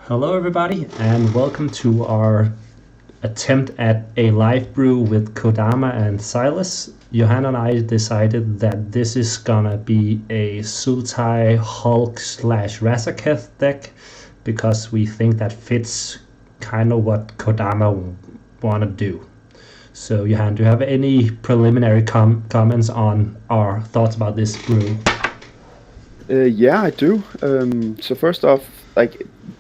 Hello, everybody, and welcome to our attempt at a live brew with Kodama and Silas. Johan and I decided that this is gonna be a Sultai Hulk slash Razaketh deck because we think that fits kind of what Kodama wanna do. So, Johan, do you have any preliminary comments on our thoughts about this brew? Yeah, I do. So first off,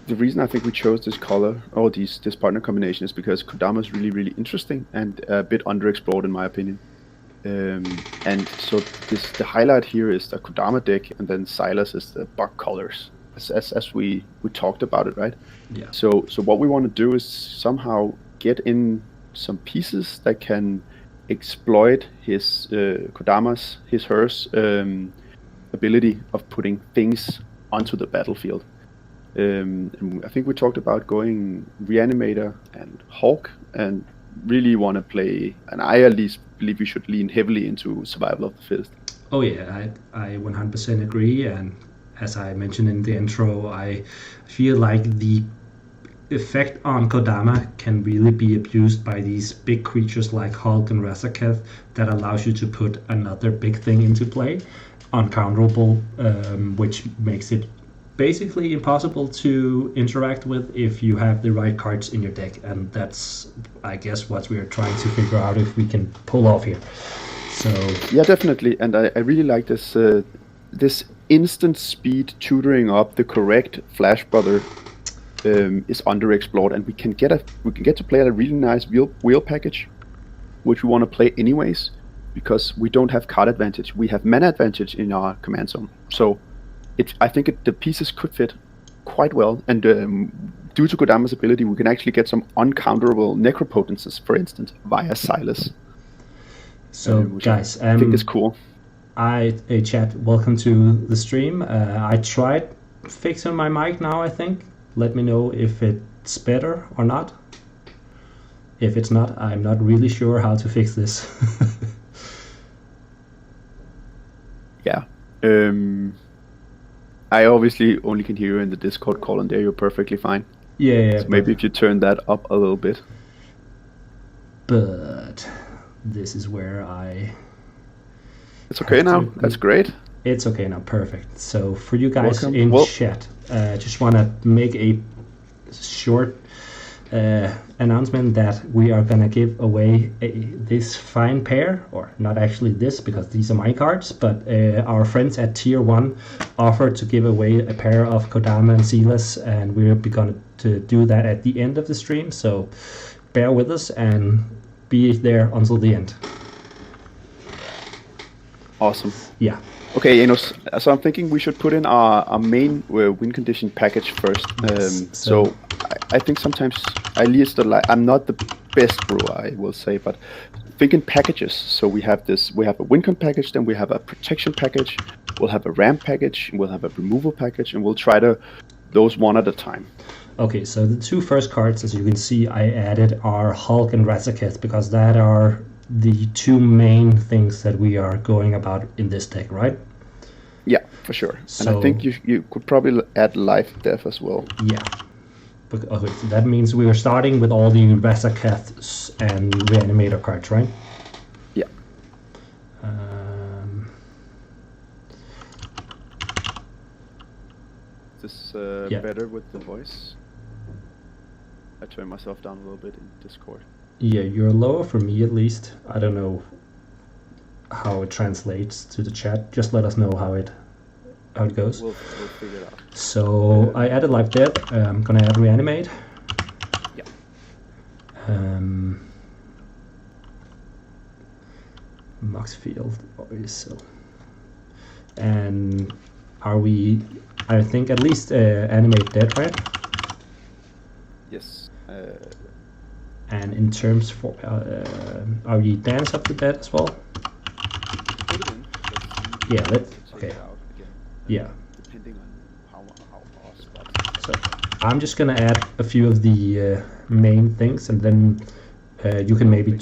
the reason I think we chose this color or this partner combination is because Kodama is really interesting and a bit underexplored in my opinion. And so the highlight here is the Kodama deck, and then Silas is the Buck colors, as we talked about it, right? Yeah. So what we want to do is somehow get in some pieces that can exploit his Kodama's hers ability of putting things onto the battlefield. And I think we talked about going Reanimator and Hawk, and really want to play, and I at least believe we should lean heavily into Survival of the Fittest. Oh yeah, I 100% agree, and as I mentioned in the intro, I feel like the effect on Kodama can really be abused by these big creatures like Hulk and Razaketh that allows you to put another big thing into play, uncounterable, which makes it basically impossible to interact with if you have the right cards in your deck, and that's, I guess, what we are trying to figure out if we can pull off here. So yeah, definitely, and I really like this this instant speed tutoring up the correct Flash Brother is underexplored, and we can get to play a really nice wheel package, which we want to play anyways, because we don't have card advantage. We have mana advantage in our command zone. So I think the pieces could fit quite well. And due to Kodama's ability, we can actually get some uncounterable necropotences, for instance, via Silas. So guys, I think it's cool. Chat, welcome to the stream. I tried fixing my mic now, I think. Let me know if it's better or not. If it's not, I'm not really sure how to fix this. Yeah. I obviously only can hear you in the Discord call, and there you're perfectly fine. Yeah. So maybe if you turn that up a little bit. But this is where It's okay now? That's great. It's okay now, perfect. So for you guys Welcome. in chat, just want to make a short announcement that we are gonna give away this fine pair, or not actually this because these are my cards, but our friends at Tier 1 offered to give away a pair of Kodama and Silas, and we're going to do that at the end of the stream, so bear with us and be there until the end. Awesome. Yeah. Okay, so I'm thinking we should put in our main win condition package first. Yes, so I think sometimes, at least I'm not the best brewer, I will say, but think in packages. So we have a win con package, then we have a protection package, we'll have a ramp package, and we'll have a removal package, and we'll try those one at a time. Okay, so the two first cards, as you can see, I added are Hulk and Razaketh, because that are the two main things that we are going about in this deck, right? Yeah, for sure. So, and I think you could probably add life death as well. Yeah. Okay, so that means we are starting with all the Razakeths and Reanimator cards, right? Yeah. Is this better with the voice? I turn myself down a little bit in Discord. Yeah, you're lower for me at least. I don't know how it translates to the chat. Just let us know how it goes. We'll figure it out. So I added Life Dead. I'm gonna add Reanimate. Yeah. Moxfield or so. And are we? I think at least animate Dead, right? Yes. And in terms for, are we Dance of the Dead as well? Put it in. Yeah, let's. Okay. Yeah. Depending on how our spots. So I'm just gonna add a few of the main things, and then you can maybe.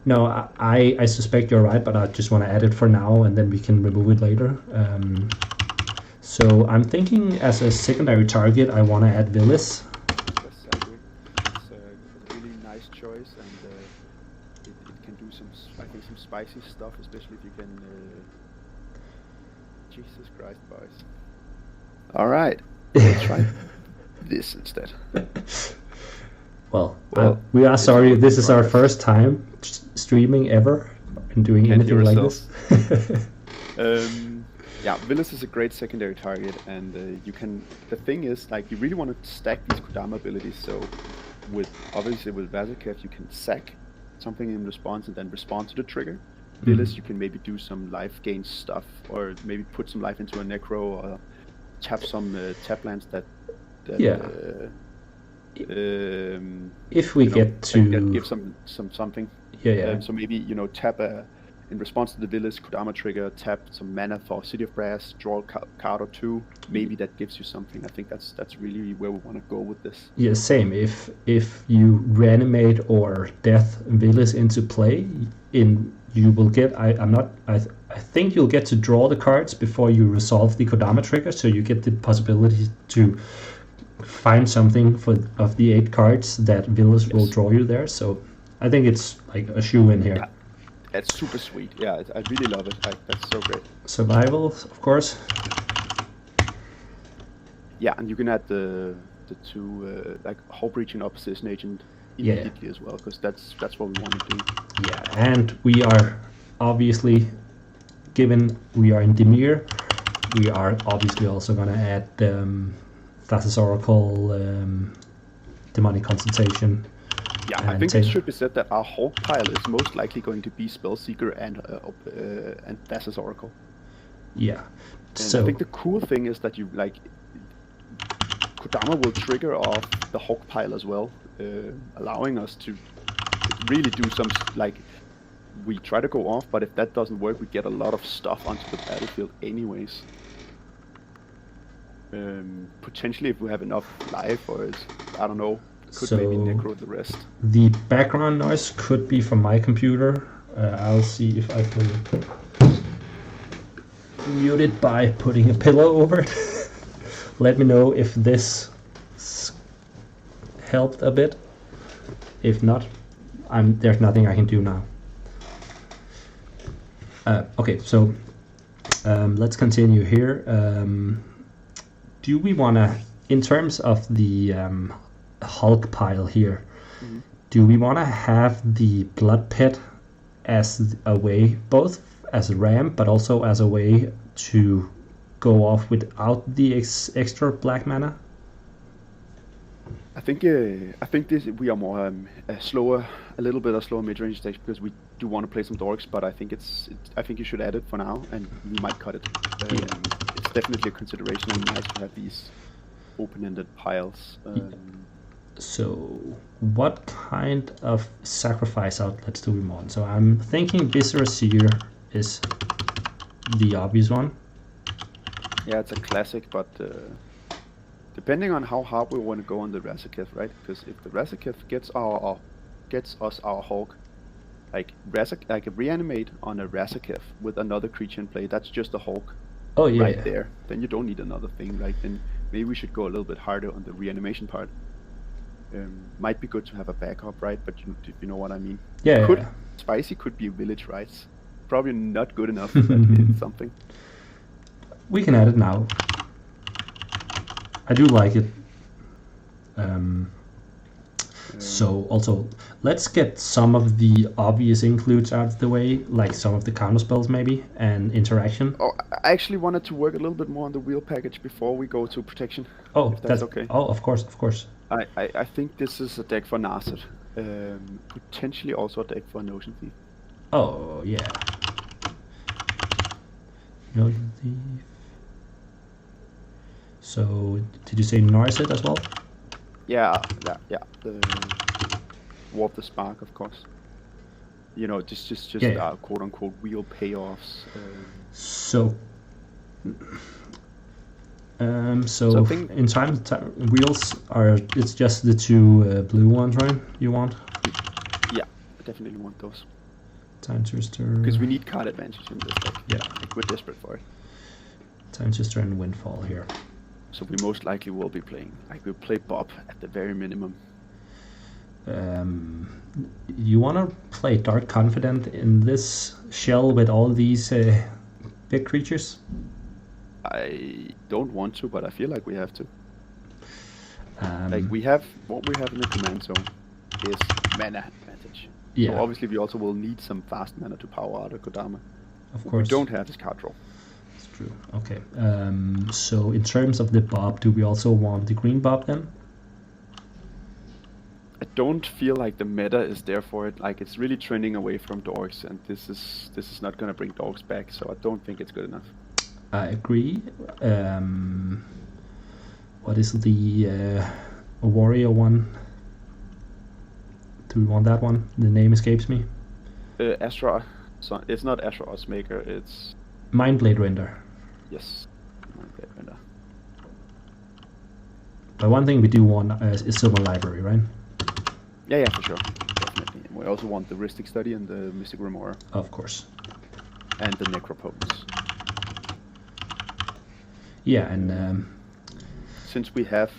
No, I suspect you're right, but I just want to add it for now, and then we can remove it later. So I'm thinking as a secondary target, I want to add Villas. Yes, I agree. It's a really nice choice, and it can do some, I think, some spicy stuff, especially if you can. Jesus Christ, boys! All right, let's try this instead. Well, we are sorry. This is our first time streaming ever and doing anything like this. Yeah, Villas is a great secondary target, and you can. The thing is, like, you really want to stack these Kodama abilities. So, obviously with Vazakev, you can sack something in response and then respond to the trigger. Villas, you can maybe do some life gain stuff, or maybe put some life into a necro, or tap some tap lands that yeah. If we get to give something. Yeah. So maybe tap in response to the Villas Kodama trigger, tap some mana for City of Brass, draw a card or two. Maybe that gives you something. I think that's really where we want to go with this. Yeah, same. If you reanimate or death Villas into play, you will get. I think you'll get to draw the cards before you resolve the Kodama trigger, so you get the possibility to find something of the 8 cards that Villas will draw you there. So I think it's like a shoe in here. Yeah. That's super sweet. Yeah, I really love it. That's so great. Survival, of course. Yeah, and you can add the two like Hull Breach and Opposition Agent immediately as well, because that's what we want to do. Yeah, and we are obviously, given we are in Dimir, we are obviously also going to add Thassa's Oracle, Demonic Consultation. Yeah, I think it should be said that our Hulk pile is most likely going to be Spellseeker and Thassa's Oracle. Yeah. And so I think the cool thing is that Kodama will trigger off the Hulk pile as well, allowing us to really do some, like, we try to go off, but if that doesn't work, we get a lot of stuff onto the battlefield anyways. Potentially if we have enough life, or I don't know, could maybe necro the rest. The background noise could be from my computer. I'll see if I can mute it by putting a pillow over it. Let me know if this helped a bit. If not, there's nothing I can do now. Okay, so let's continue here. Do we want to, in terms of the Hulk pile here, do we want to have the Blood Pit as a way, both as a ramp, but also as a way to go off without the extra black mana? I think we are more a little bit of slower mid-range decks, because we do want to play some dorks, but I think I think you should add it for now, and we might cut it. It's definitely a consideration, and nice to have these open-ended piles. So what kind of sacrifice outlets do we want? So I'm thinking Viscera Seer is the obvious one. Yeah, it's a classic, but depending on how hard we want to go on the Vazakev, right? Because if the Vazakev gets us our Hulk, like a reanimate on a Vazakev with another creature in play, that's just a Hulk. Oh yeah. Right there. Then you don't need another thing. Like, then maybe we should go a little bit harder on the reanimation part. Might be good to have a backup, right? But if you know what I mean. Yeah. Spicy could be Village Rites. Probably not good enough, but it's something. We can add it now. I do like it. So also, let's get some of the obvious includes out of the way, like some of the counter spells maybe, and interaction. Oh, I actually wanted to work a little bit more on the wheel package before we go to protection. Oh, that's okay. Oh, of course. I think this is a deck for Narset. Potentially also a deck for Notion Thief. Oh, yeah. Notion Thief. So, did you say Narset as well? Yeah. Warp the Spark, of course. Just quote-unquote wheel payoffs. So in time wheels it's just the 2 blue ones, right? You want? Yeah, I definitely want those. Time to restore. Because we need card advantage in this deck. Yeah. Like, we're desperate for it. Time to turn Windfall here. So we most likely will be playing. Like we'll play Bob at the very minimum. You want to play Dark Confident in this shell with all these big creatures? I don't want to, but I feel like we have to. Like what we have in the command zone is mana advantage. Yeah. So obviously we also will need some fast mana to power out of Kodama. Of What course. we don't have is card draw. It's true. Okay. So in terms of the Bob, do we also want the green Bob then? I don't feel like the meta is there for it. Like it's really trending away from dogs, and this is not gonna bring dogs back. So I don't think it's good enough. I agree. What is the warrior one? Do we want that one? The name escapes me. Astra. So it's not Astra Osmaker. It's Mindblade Render. yes. Mindblade Render. But one thing we do want is Silver Library, right? Yeah, for sure, definitely. And we also want the Ristic Study and the Mystic Remora. Of course. And the Necropotence. Yeah, and since we have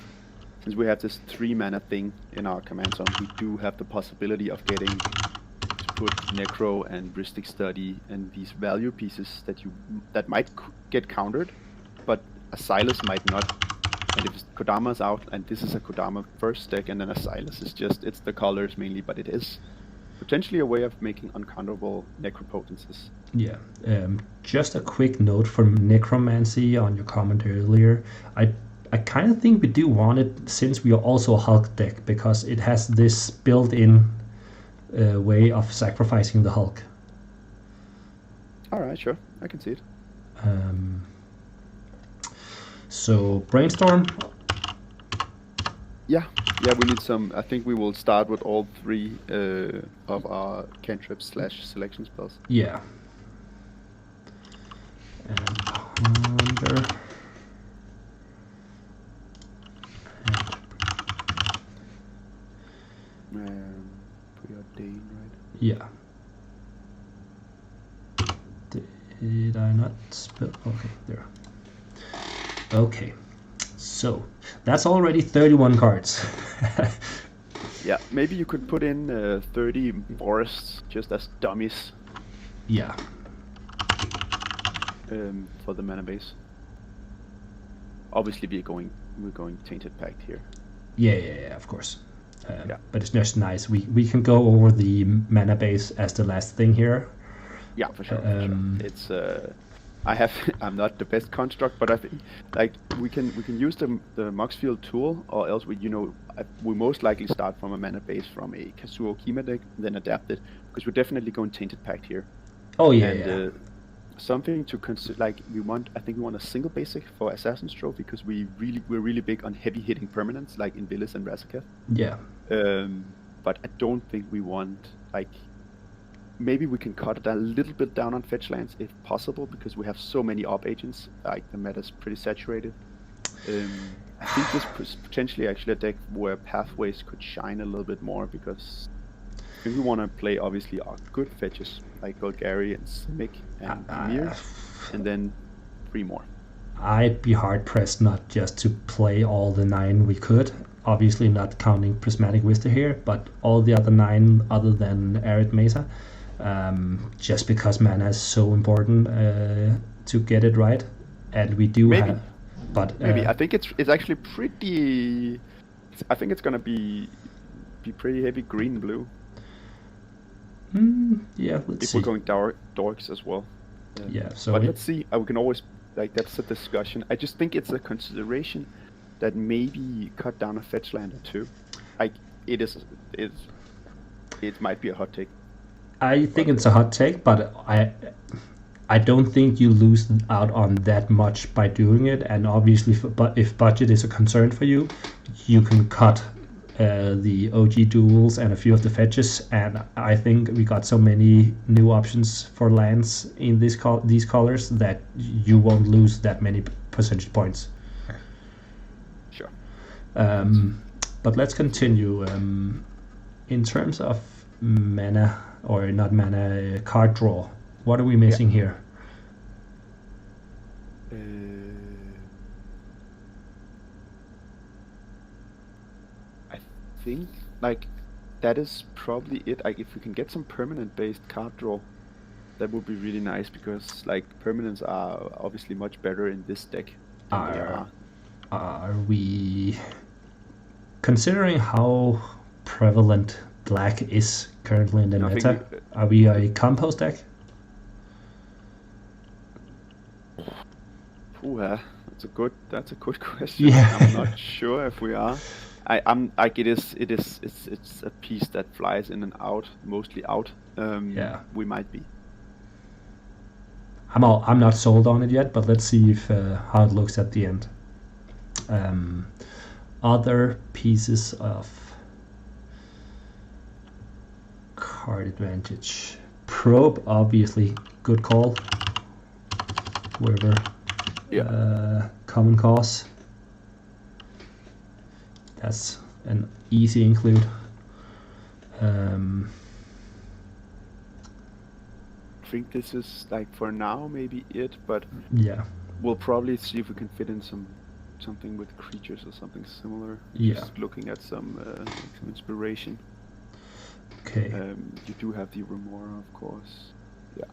this 3 mana thing in our command zone, we do have the possibility of getting to put Necro and Ristic Study and these value pieces that might get countered, but a Silas might not. And if Kodama's out, and this is a Kodama first deck, and then a Silas is it's the colors mainly, but it is potentially a way of making uncounterable Necropotences. Yeah. Just a quick note from Necromancy on your comment earlier. I kind of think we do want it since we are also a Hulk deck, because it has this built-in way of sacrificing the Hulk. Alright, sure. I can see it. So, Brainstorm? Yeah, we need some. I think we will start with all 3 of our cantrips / selection spells. Yeah. And Ponder. Preordain, right? Yeah. Did I not spell? Okay, there. Okay, so that's already 31 cards. Yeah, maybe you could put in 30 forests just as dummies. Yeah. For the mana base. Obviously, we're going Tainted Pact here. Yeah, of course. Yeah. But it's just nice. We can go over the mana base as the last thing here. Yeah, for sure. It's I'm not the best construct, but I think like we can use the Moxfield tool, or else we most likely start from a mana base from a Kazuo Kima deck, then adapt it, because we're definitely going Tainted Pact here. Oh yeah, and, something to consider, like I think we want a single basic for Assassin's Trophy, because we're really big on heavy hitting permanents like in Villis and Razaketh. Yeah. But I don't think we want maybe we can cut it a little bit down on fetch lands if possible, because we have so many op agents. Like the meta's pretty saturated. I think this is potentially actually a deck where pathways could shine a little bit more, because I think we want to play obviously our good fetches like Golgari and Simic and Ymir, and then 3 more. I'd be hard pressed not just to play all the 9 we could. Obviously not counting Prismatic Vista here, but all the other 9 other than Arid Mesa. Just because mana is so important to get it right, and we do maybe. have. But maybe I think it's actually pretty. I think it's gonna be pretty heavy green and blue. Yeah, let's see. If we're going dorks as well. Yeah, so but let's see. We can always that's a discussion. I just think it's a consideration that maybe cut down a fetch land or 2. Like it might be a hot take. I think it's a hot take, but I don't think you lose out on that much by doing it. And obviously, if budget is a concern for you, you can cut the OG duels and a few of the fetches. And I think we got so many new options for lands in these colors that you won't lose that many percentage points. Sure. But let's continue. In terms of mana, or not mana, card draw, what are we missing here? think like that is probably it. Like if we can get some permanent-based card draw, that would be really nice because like permanents are obviously much better in this deck than they Are are. we considering how prevalent black is currently in the No, I think meta? Are we a compost deck? That's a good question. Yeah. I'm not sure if we are. I'm like it's a piece that flies in and out, mostly out. Yeah. We might be. I'm not sold on it yet, but let's see if how it looks at the end. Other pieces of card advantage. Probe, obviously, good call. Whoever. Yeah. Common cause. That's an easy include. I think this is like for now maybe it, but Yeah. we'll probably see if we can fit in something with creatures or something similar. Yeah. Just looking at some inspiration. Okay. You do have the Remora, of course. Yeah.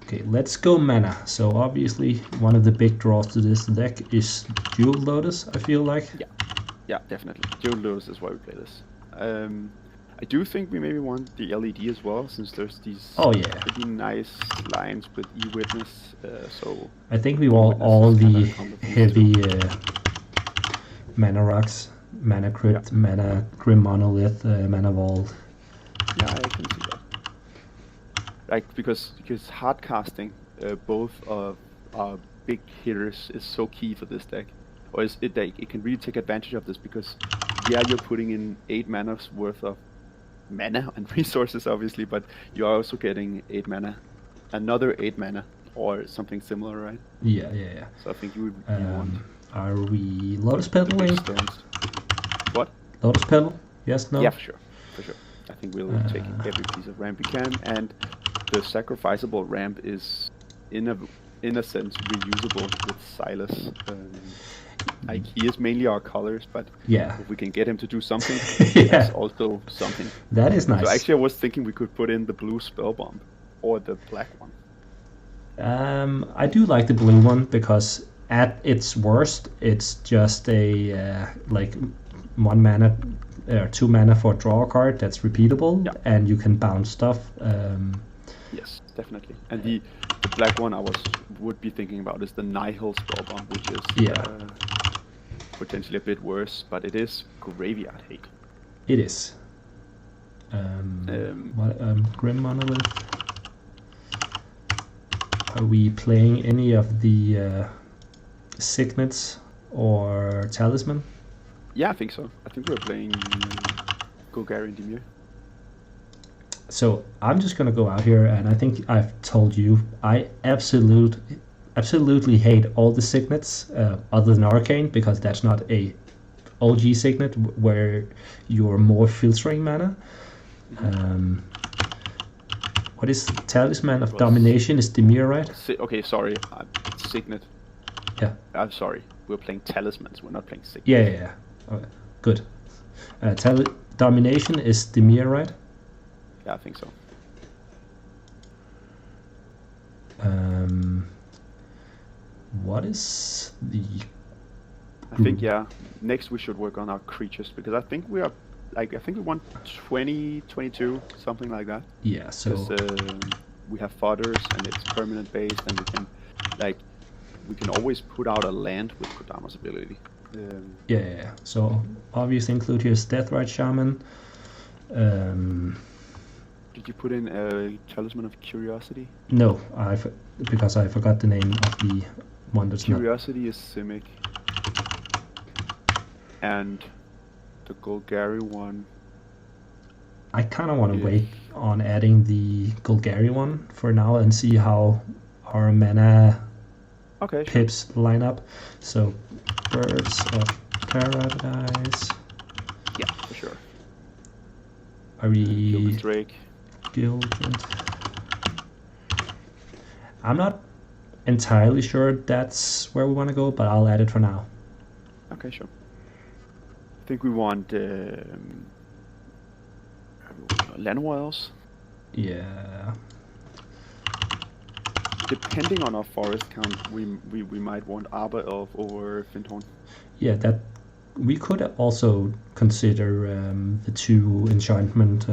Okay, let's go mana. So obviously one of the big draws to this deck is Jewel Lotus, I feel like. Yeah, definitely. Jewel Lotus is why we play this. I do think we maybe want the LED as well, since there's these pretty nice lines with E-Witness. So I think we want all the heavy mana rocks, mana crypt, mana grim monolith, mana vault. Yeah, I can see that. Like because hard casting both of our big hitters is so key for this deck, or is it like it can really take advantage of this because you're putting in 8 mana's worth of mana and resources obviously, but you're also getting 8 mana, another 8 mana or something similar, right? Yeah. So I think you would want. Are we Lotus Pedaling? What? Lotus Pedal? Yes, no? Yeah, for sure. I think we'll take every piece of ramp we can, and the sacrificable ramp is in a sense reusable with Silas. Like he is mainly our colors, but if we can get him to do something, that's also something. That is nice. So actually, I was thinking we could put in the blue spell bomb or the black one. I do like the blue one because at its worst, it's just a like 1 mana or 2 mana for a draw card that's repeatable, and you can bounce stuff. Yes, definitely. And the black one I would be thinking about is the Nihil spell bomb, which is potentially a bit worse, but it is graveyard hate. It is. Grim Monolith. Are we playing any of the Signets or Talisman? Yeah, I think so. I think we're playing Golgari and Dimir. So I'm just gonna go out here, and I think I've told you I absolutely hate all the signets other than Arcane, because that's not a OG signet where you're more filtering mana. What is Talisman of Domination? Is Dimir, right? Okay, sorry, signet. Yeah. I'm sorry. We're playing talismans. We're not playing signets. Yeah. Okay, good. Domination is Dimir, right? Yeah, I think so. What is the... I think, next we should work on our creatures, because I think we are, like, I think we want 20, 22, something like that. Yeah, so... we have fodders, and it's permanent based, and we can always put out a land with Kodama's ability. Yeah. So obviously include here Deathrite Shaman. Did you put in a Talisman of Curiosity? No, because I forgot the name of the one that's Curiosity is Simic. And the Golgari one... I kind of want to wait on adding the Golgari one for now and see how our mana pips line up. So, Birds of Paradise. Yeah, for sure. Are we... Gilded Drake. Gilded. I'm not entirely sure that's where we want to go, but I'll add it for now. Okay, sure. I think we want Lanoils. Yeah. Depending on our forest count, we might want Arbor Elf over Findhorn. Yeah, that we could also consider the two enchantment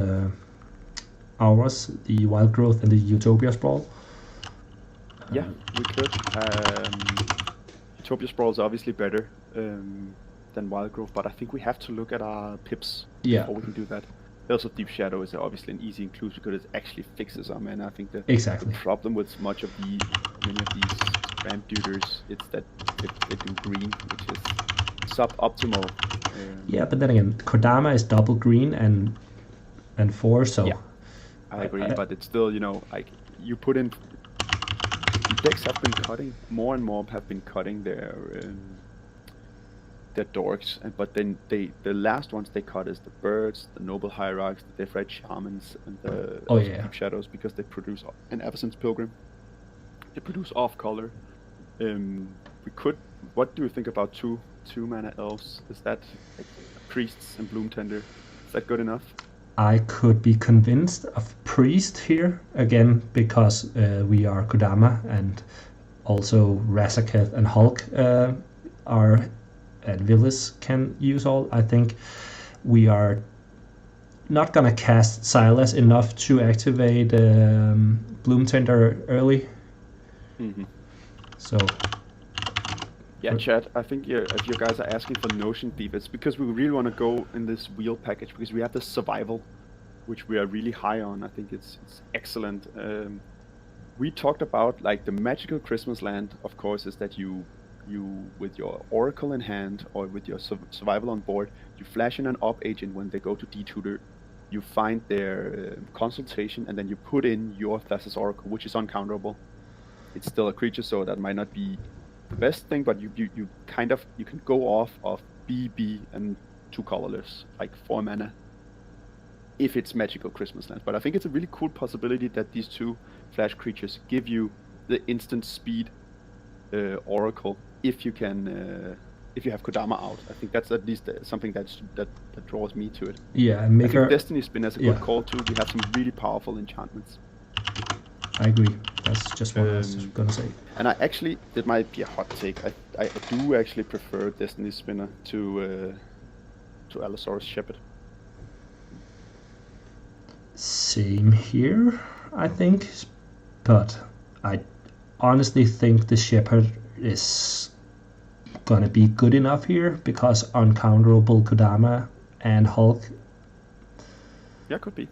hours, the Wild Growth and the Utopia Sprawl. Yeah, we could. Utopia Sprawl is obviously better than Wild Growth, but I think we have to look at our pips before we can do that. Also, Deep Shadow is obviously an easy inclusion because it actually fixes our mana. I think the problem with many of these ramp duders is that they do green, which is suboptimal. Yeah, but then again, Kodama is double green and 4, so... Yeah, I agree, but it's still, like, you put in... Decks have been cutting, more and more have been cutting their dorks, but then the last ones they cut is the birds, the noble hierarchs, the death shamans, and the deep shadows, because they produce an absence pilgrim. They produce off color. We could. What do you think about two mana elves? Is that like priests and bloom tender? Is that good enough? I could be convinced of priest here again because we are Kodama, and also Razaketh and Hulk are. And Villis can use all. I think we are not gonna cast Silas enough to activate Bloom Tender early. Mm-hmm. So yeah, chat. I think if you guys are asking for Notion Thief, it's because we really want to go in this wheel package because we have the survival, which we are really high on. I think it's excellent. We talked about like the magical Christmas land. Of course, is that you with your Oracle in hand or with your survival on board, you flash in an op agent when they go to detutor, you find their consultation, and then you put in your Thassa's Oracle, which is uncounterable. It's still a creature, so that might not be the best thing, but you can go off of BB and 2 colorless, like 4 mana, if it's magical Christmas land. But I think it's a really cool possibility that these 2 flash creatures give you the instant speed Oracle if you can if you have Kodama out. I think that's at least something that draws me to it. Yeah, and I think Destiny Spin has a good call too. We have some really powerful enchantments. I agree. That's just what I was gonna say. And it might be a hot take. I do actually prefer Destiny Spinner to Allosaurus Shepherd. Same here, I think, but I honestly think the Shepherd is gonna be good enough here because uncounterable Kodama and Hulk. Yeah, could be.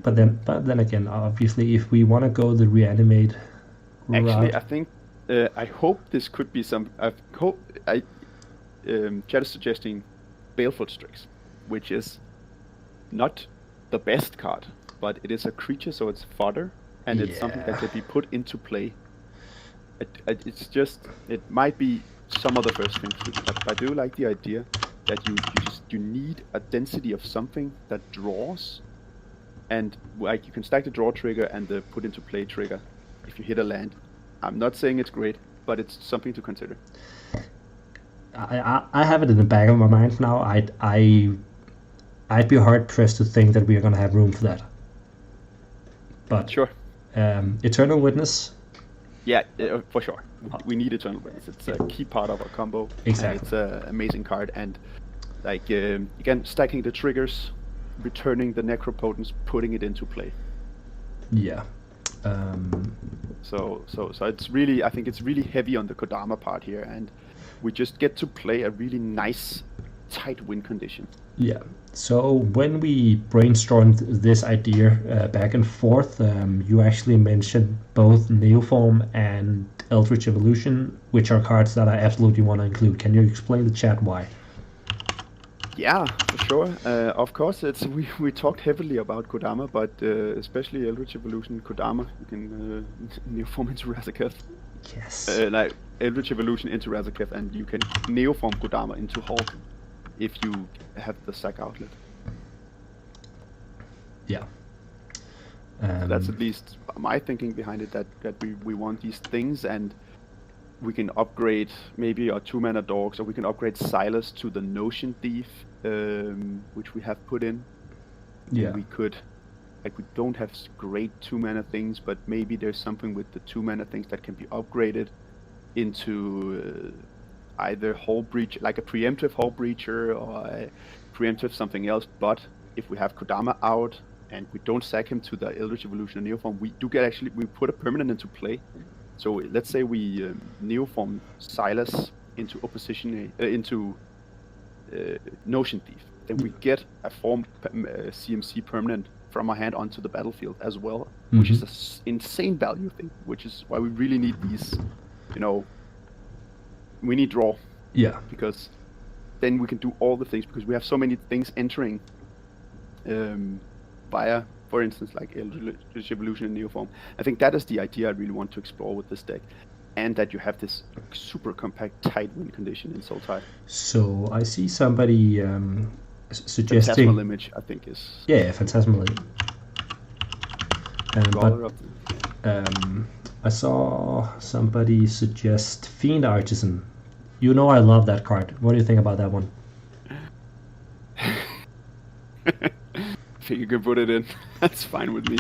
But then again, obviously, if we want to go the reanimate route, I think I hope this could be some. Chat is suggesting Baleful Strix, which is not the best card, but it is a creature, so it's fodder, and it's something that can be put into play. It might be some of the first things, but I do like the idea that you need a density of something that draws, and like you can stack the draw trigger and the put into play trigger if you hit a land. I'm not saying it's great, but it's something to consider. I have it in the back of my mind now. I'd be hard pressed to think that we are going to have room for that. But sure. Eternal Witness. Yeah, for sure. We need Eternal Witness. It's a key part of our combo. Exactly. And it's an amazing card. And like again, stacking the triggers, returning the Necropotence, putting it into play. Yeah. So it's really, I think it's really heavy on the Kodama part here, and we just get to play a really nice, tight win condition. Yeah. So when we brainstormed this idea back and forth, you actually mentioned both Neoform and Eldritch Evolution, which are cards that I absolutely want to include. Can you explain the chat why? Yeah, for sure. Of course, we talked heavily about Kodama, but especially Eldritch Evolution, Kodama, you can Neoform into Razaketh. Yes. Like Eldritch Evolution into Razaketh, and you can Neoform Kodama into Hulk if you have the sack outlet. Yeah. So that's at least my thinking behind it, that we want these things, and we can upgrade maybe our 2-mana dogs, or we can upgrade Silas to the Notion Thief, which we have put in. Yeah. And we could, like, we don't have great 2-mana things, but maybe there's something with the 2-mana things that can be upgraded into either Hull Breach, like a preemptive Hull Breacher, or a preemptive something else. But if we have Kodama out and we don't sack him to the Eldritch Evolution or Neoform, we do get we put a permanent into play. So let's say we Neoform Silas into opposition into Notion Thief, then we get a formed CMC permanent from our hand onto the battlefield as well, which is an insane value thing, which is why we really need these, we need draw. Yeah. Because then we can do all the things, because we have so many things entering via, for instance, like Eldritch Evolution and Neoform. I think that is the idea I really want to explore with this deck. And that you have this super compact tight win condition in Sultai. So I see somebody suggesting... Phantasmal Image, I think, is... Yeah, Phantasmal Image. I saw somebody suggest Fiend Artisan. You know I love that card. What do you think about that one? I think you can put it in. That's fine with me.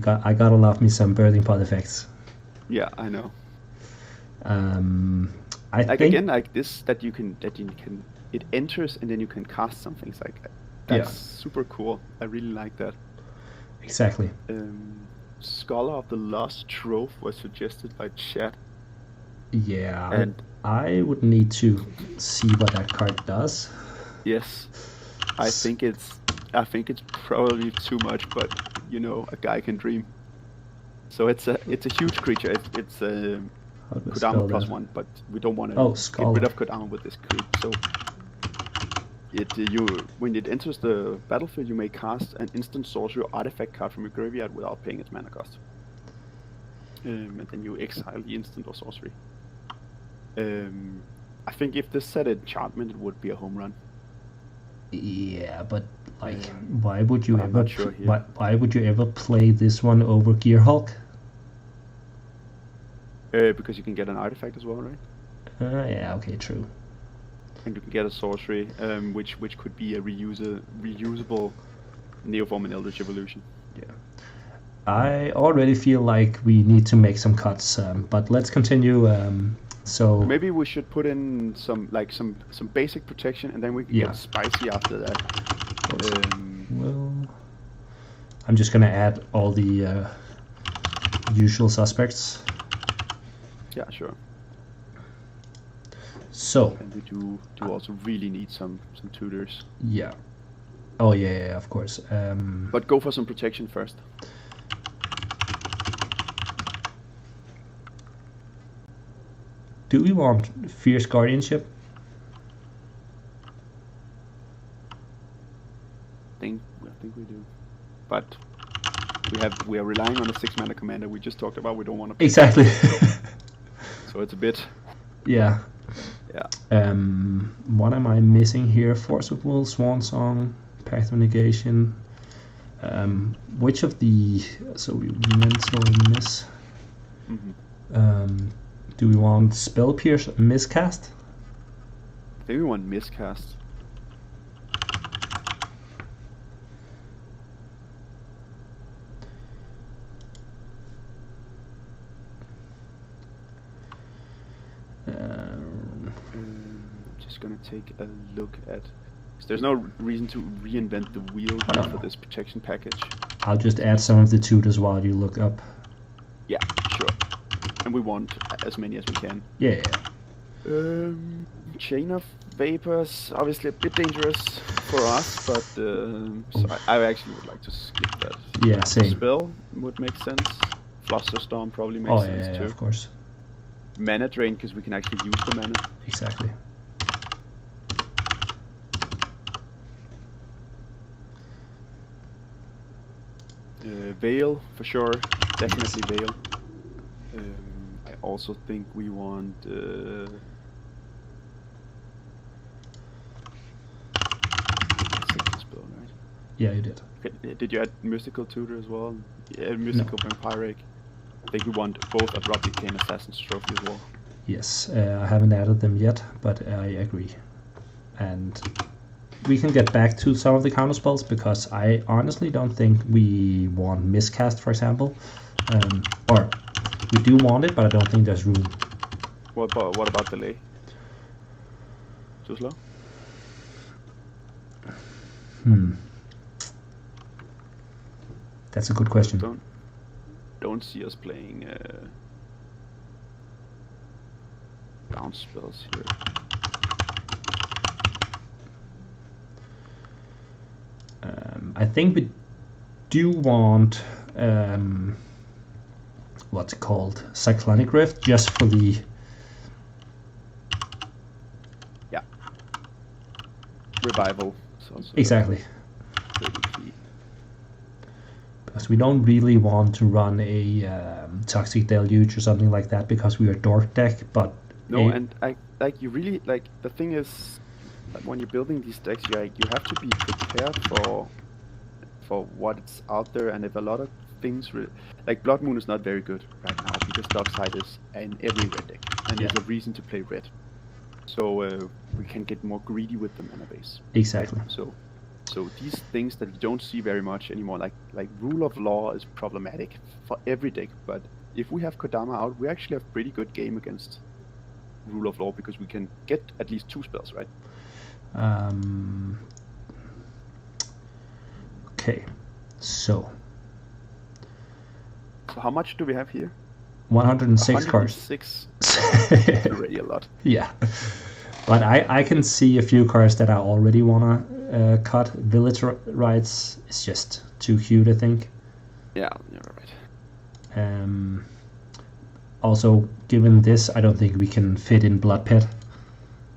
I gotta love me some Birthing Pod effects. Yeah, I know. I think again, like this, that you can it enters and then you can cast some things like that. That's super cool. I really like that. Exactly. Scholar of the Lost Trove was suggested by chat. Yeah, and I would need to see what that card does. Yes, I think it's probably too much, but a guy can dream. So it's a huge creature. It's a Kodama +1, but we don't want to get rid of Kodama with this creep. So when it enters the battlefield, you may cast an instant sorcery or artifact card from your graveyard without paying its mana cost. And then you exile the instant or sorcery. I think if this said enchantment, it would be a home run. Yeah, but why would you ever? Sure why would you ever play this one over Gear Hulk? Because you can get an artifact as well, right? Yeah. Okay. True. And you can get a sorcery, which could be a reusable Neoform and Eldritch Evolution. Yeah. I already feel like we need to make some cuts, but let's continue. So maybe we should put in some basic protection, and then we can get spicy after that. Well, I'm just gonna add all the usual suspects. Yeah, sure. So and we do also really need some tutors. Yeah. Oh yeah, of course. But go for some protection first. Do we want Fierce Guardianship? I think we do. But we are relying on the 6-mana commander we just talked about. We don't want to exactly. So it's a bit. Yeah. Yeah. What am I missing here? Force of Will, Swan Song, Path of Negation. Which of the we mental miss? Do we want Spell Pierce Miscast? I think we want Miscast. I'm just gonna take a look at. There's no reason to reinvent the wheel for this protection package. I'll just add some of the tutors while you look up. Yeah, sure. And we want as many as we can. Yeah. Chain of Vapors, obviously a bit dangerous for us, but so I actually would like to skip that. Yeah, same. Spell would make sense. Flusterstorm probably makes sense too. Of course. Mana Drain, because we can actually use the mana. Exactly. Veil, for sure. Definitely Veil. I also think we want... spell, right? Yeah, you did. Okay, did you add Mystical Tutor as well? Yeah, Mystical Vampiric. I think we want both a Dropkick and Assassin's Trophy as well. Yes, I haven't added them yet, but I agree. And we can get back to some of the counter spells because I honestly don't think we want miscast, for example. Or we do want it, but I don't think there's room. What about delay? Too slow? That's a good question. Don't see us playing bounce spells here. I think we do want what's it called, Cyclonic Rift, just for the revival. Exactly. Because we don't really want to run a Toxic Deluge or something like that because we are Dork deck, but no, and you really the thing is, when you're building these decks, you have to be prepared for what's out there, and if a lot of things like Blood Moon is not very good right now because Dockside is in every red deck, and there's a reason to play red. So we can get more greedy with the mana base. Exactly. So these things that you don't see very much anymore, like Rule of Law is problematic for every deck, but if we have Kodama out, we actually have pretty good game against Rule of Law because we can get at least 2 spells, right? Okay, so how much do we have here? 106 cards. 106. That's already a lot. Yeah, but I can see a few cards that I already wanna cut. Village Rights is just too cute, I think. Yeah, you're right. Also, given this, I don't think we can fit in Blood Pit.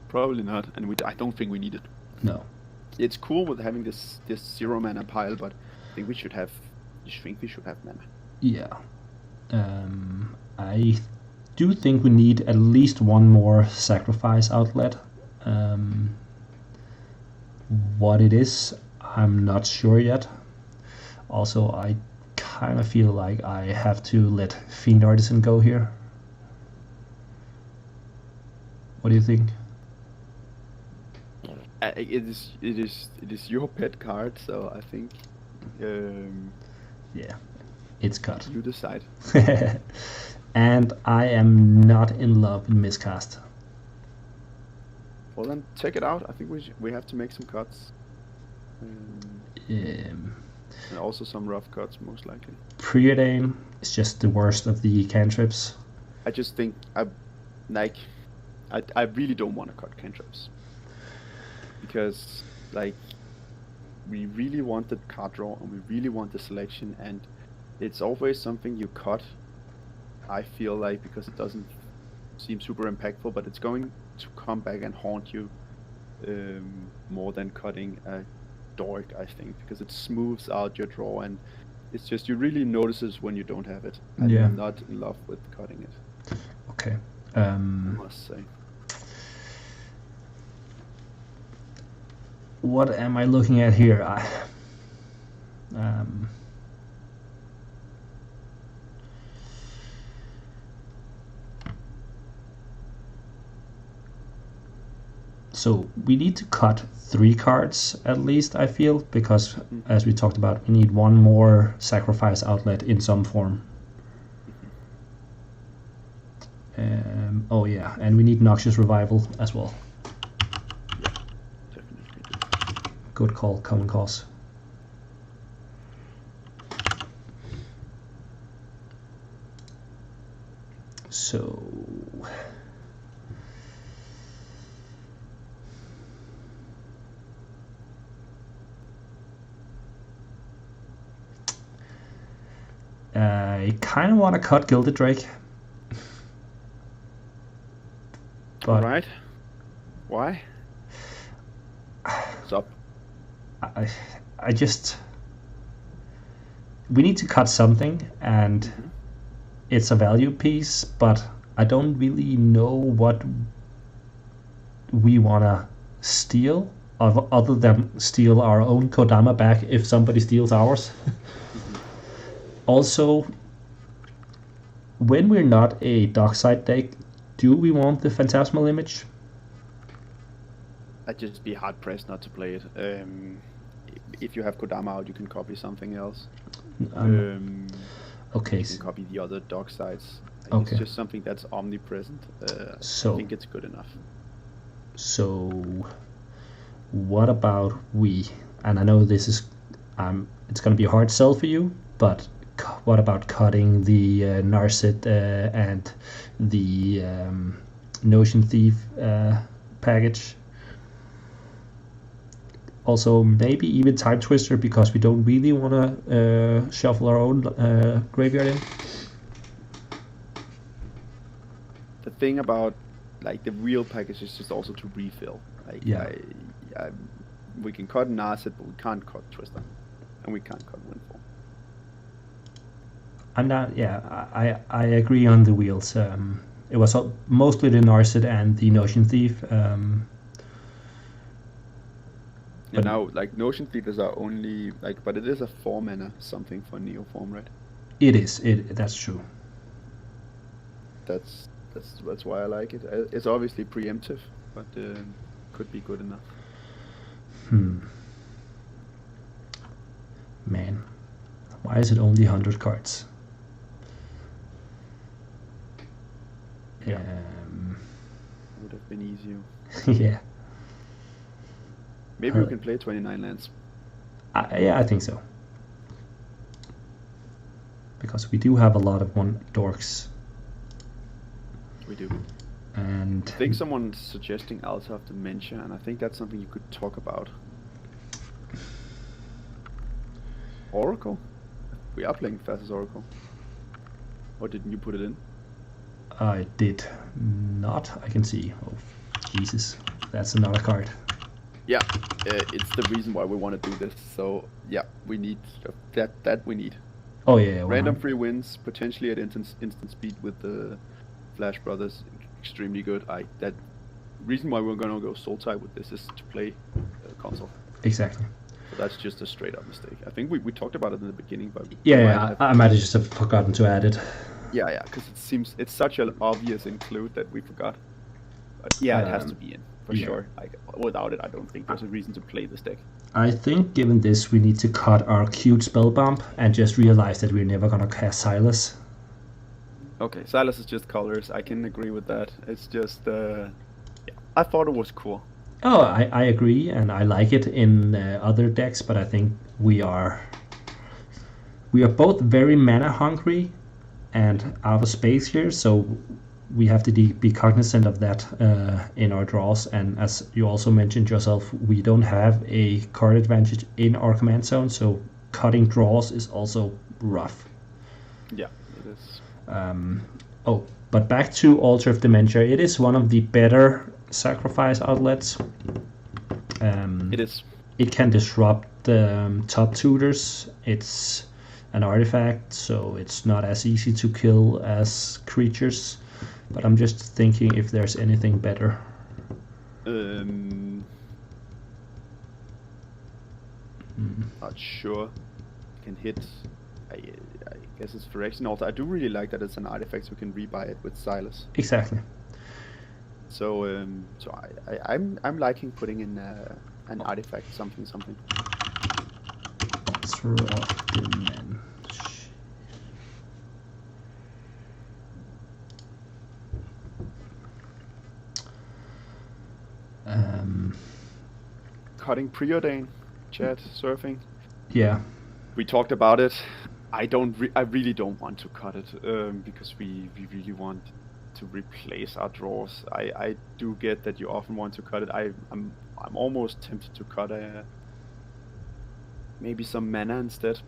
Probably not, and I don't think we need it. No. It's cool with having this 0 mana pile, but I think we should have mana. Yeah. I do think we need at least one more sacrifice outlet. What it is, I'm not sure yet. Also, I kind of feel like I have to let Fiend Artisan go here. What do you think? It is your pet card, so I think yeah, it's cut. You decide. And I am not in love with miscast. Well, then check it out. I think we have to make some cuts. And also some rough cuts, most likely. Preordain is just the worst of the cantrips. I just think I really don't want to cut cantrips. Because we really want the card draw and we really want the selection, and it's always something you cut, I feel like, because it doesn't seem super impactful, but it's going to come back and haunt you more than cutting a dork, I think, because it smooths out your draw, and it's just, you really notices when you don't have it. I'm not in love with cutting it. Okay. I must say. What am I looking at here? So we need to cut 3 cards at least, I feel, because as we talked about, we need one more sacrifice outlet in some form. Oh yeah, and we need Noxious Revival as well. Yeah, definitely. Good call, common cause. So I kind of want to cut Gilded Drake. All right. Why? What's up? I just... We need to cut something, and it's a value piece, but I don't really know what we want to steal, other than steal our own Kodama back if somebody steals ours. Also, when we're not a dockside deck, do we want the Phantasmal Image? I'd just be hard pressed not to play it. If you have Kodama out, you can copy something else. Okay. You can copy the other dock sides. Okay. It's just something that's omnipresent. So I think it's good enough. So what about we? And I know this is it's going to be a hard sell for you, but what about cutting the Narset and the Notion Thief package? Also, maybe even Time Twister, because we don't really want to shuffle our own graveyard in. The thing about like the real package is just also to refill. Like, yeah, we can cut Narset, but we can't cut Twister, and we can't cut Windfall. I'm not. Yeah, I agree on the wheels. It was mostly the Narset and the Notion Thief. And now, like, Notion Thief is our only, like, but it is a 4 mana something for Neo form, right? It is. That's true. That's why I like it. It's obviously preemptive, but could be good enough. Man, why is it only 100 cards? Yeah. Would have been easier. Yeah. Maybe we can play 29 lands. Yeah, I think so. Because we do have a lot of dorks. We do. And I think someone's suggesting Altar of Dementia, and I think that's something you could talk about. Oracle? We are playing Thassa's Oracle. Or didn't you put it in? I did not. I can see. Oh, Jesus. That's another card. Yeah, it's the reason why we want to do this. So, yeah, we need that we need. Oh, yeah. Random free wins, potentially at instant speed with the Flash Brothers. Extremely good. That reason why we're gonna go soul type with this is to play console. Exactly. So that's just a straight up mistake. I think we talked about it in the beginning, but I might have just forgotten to add it. Yeah, because it seems it's such an obvious include that we forgot. But yeah, it has to be in for sure. Like, without it, I don't think there's a reason to play this deck. I think given this, we need to cut our cute spell bump and just realize that we're never gonna cast Silas. Okay, Silas is just colors. I can agree with that. It's just, I thought it was cool. Oh, I agree, and I like it in other decks, but I think we are both very mana hungry and out of space here, so we have to be cognizant of that in our draws. And as you also mentioned yourself, we don't have a card advantage in our command zone, so cutting draws is also rough. Yeah, it is. But back to Altar of Dementia. It is one of the better sacrifice outlets. It is. It can disrupt top tutors. It's an artifact, so it's not as easy to kill as creatures. But I'm just thinking if there's anything better. Not sure. Can hit. I guess it's Phyrexian Altar. I do really like that it's an artifact, so we can rebuy it with Silas. Exactly. So I'm liking putting in an artifact, something. Through of Dementia. Cutting Preordain, chat, surfing. Yeah. We talked about it. I really don't want to cut it because we really want to replace our draws. I do get that you often want to cut it. I'm almost tempted to cut maybe some mana instead,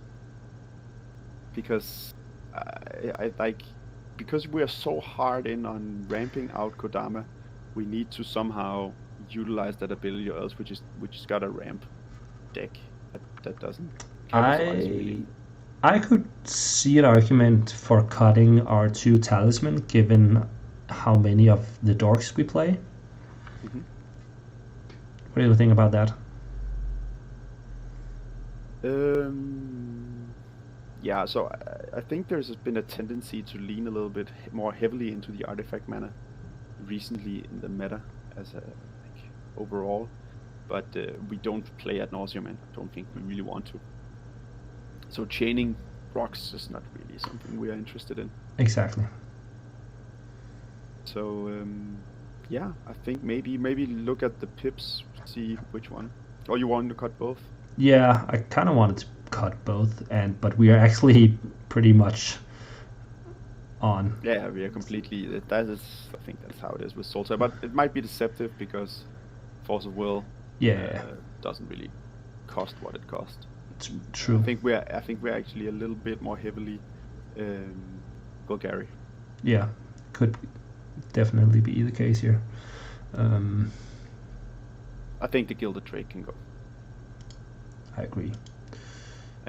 because I like, because we are so hard in on ramping out Kodama, we need to somehow utilize that ability, or else we just got a ramp deck that doesn't capitalize really. I could see an argument for cutting our 2 talisman, given how many of the dorks we play. Mm-hmm. What do you think about that? Yeah, so I think there's been a tendency to lean a little bit more heavily into the artifact mana recently in the meta as a like overall, but we don't play ad nauseam, and I don't think we really want to. So chaining rocks is not really something we are interested in. Exactly. So yeah, I think maybe look at the pips, see which one. Or you want to cut both? Yeah, I kind of wanted to cut both, but we are actually pretty much on. Yeah, we are completely. That is, I think that's how it is with Solta, but it might be deceptive because Force of Will doesn't really cost what it costs. True. I think we're actually a little bit more heavily Golgari. Yeah, could definitely be the case here. I think the Gilded Drake can go. I agree.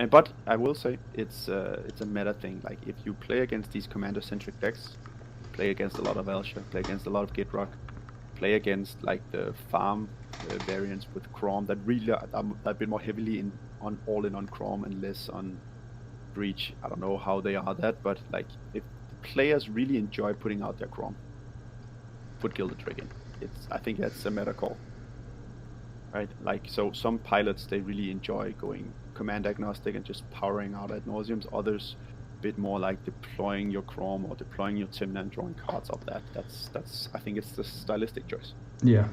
But I will say it's a meta thing. Like if you play against these commander-centric decks, play against a lot of Elsha, play against a lot of Gitrog, play against like the farm variants with Chrome that really are a bit more heavily all in on Chrome and less on Breach. I don't know how they are that, but like if the players really enjoy putting out their Chrome, put Gilded Drake in. I think that's a meta call. Right, like so some pilots they really enjoy going command agnostic and just powering out ad nauseams. Others a bit more like deploying your Chrome or deploying your Tymna and drawing cards off that. That's I think it's the stylistic choice. Yeah.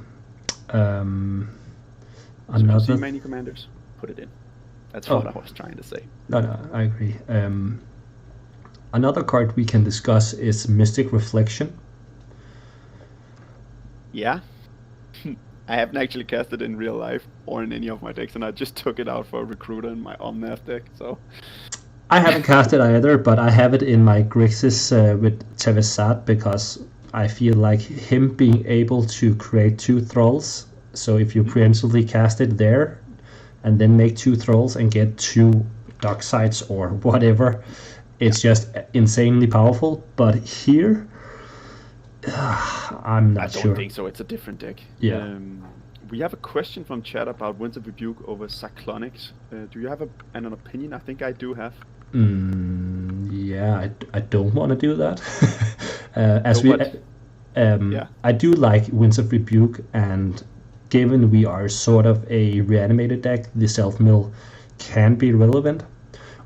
So if you see many commanders, put it in. That's what I was trying to say. No, I agree. Another card we can discuss is Mystic Reflection. Yeah. I haven't actually cast it in real life or in any of my decks, and I just took it out for a Recruiter in my Omnath deck. So I haven't cast it either, but I have it in my Grixis with Tevezat because I feel like him being able to create 2 Thralls. So if you preemptively cast it there, and then make 2 Thralls and get 2 Dark Sides or whatever, it's just insanely powerful. But here, I'm not sure. I don't think so. It's a different deck. Yeah. We have a question from chat about Winds of Rebuke over Cyclonics. Do you have an opinion? I think I do have. Yeah, I don't want to do that. I do like Winds of Rebuke, and given we are sort of a reanimated deck, the self-mill can be relevant.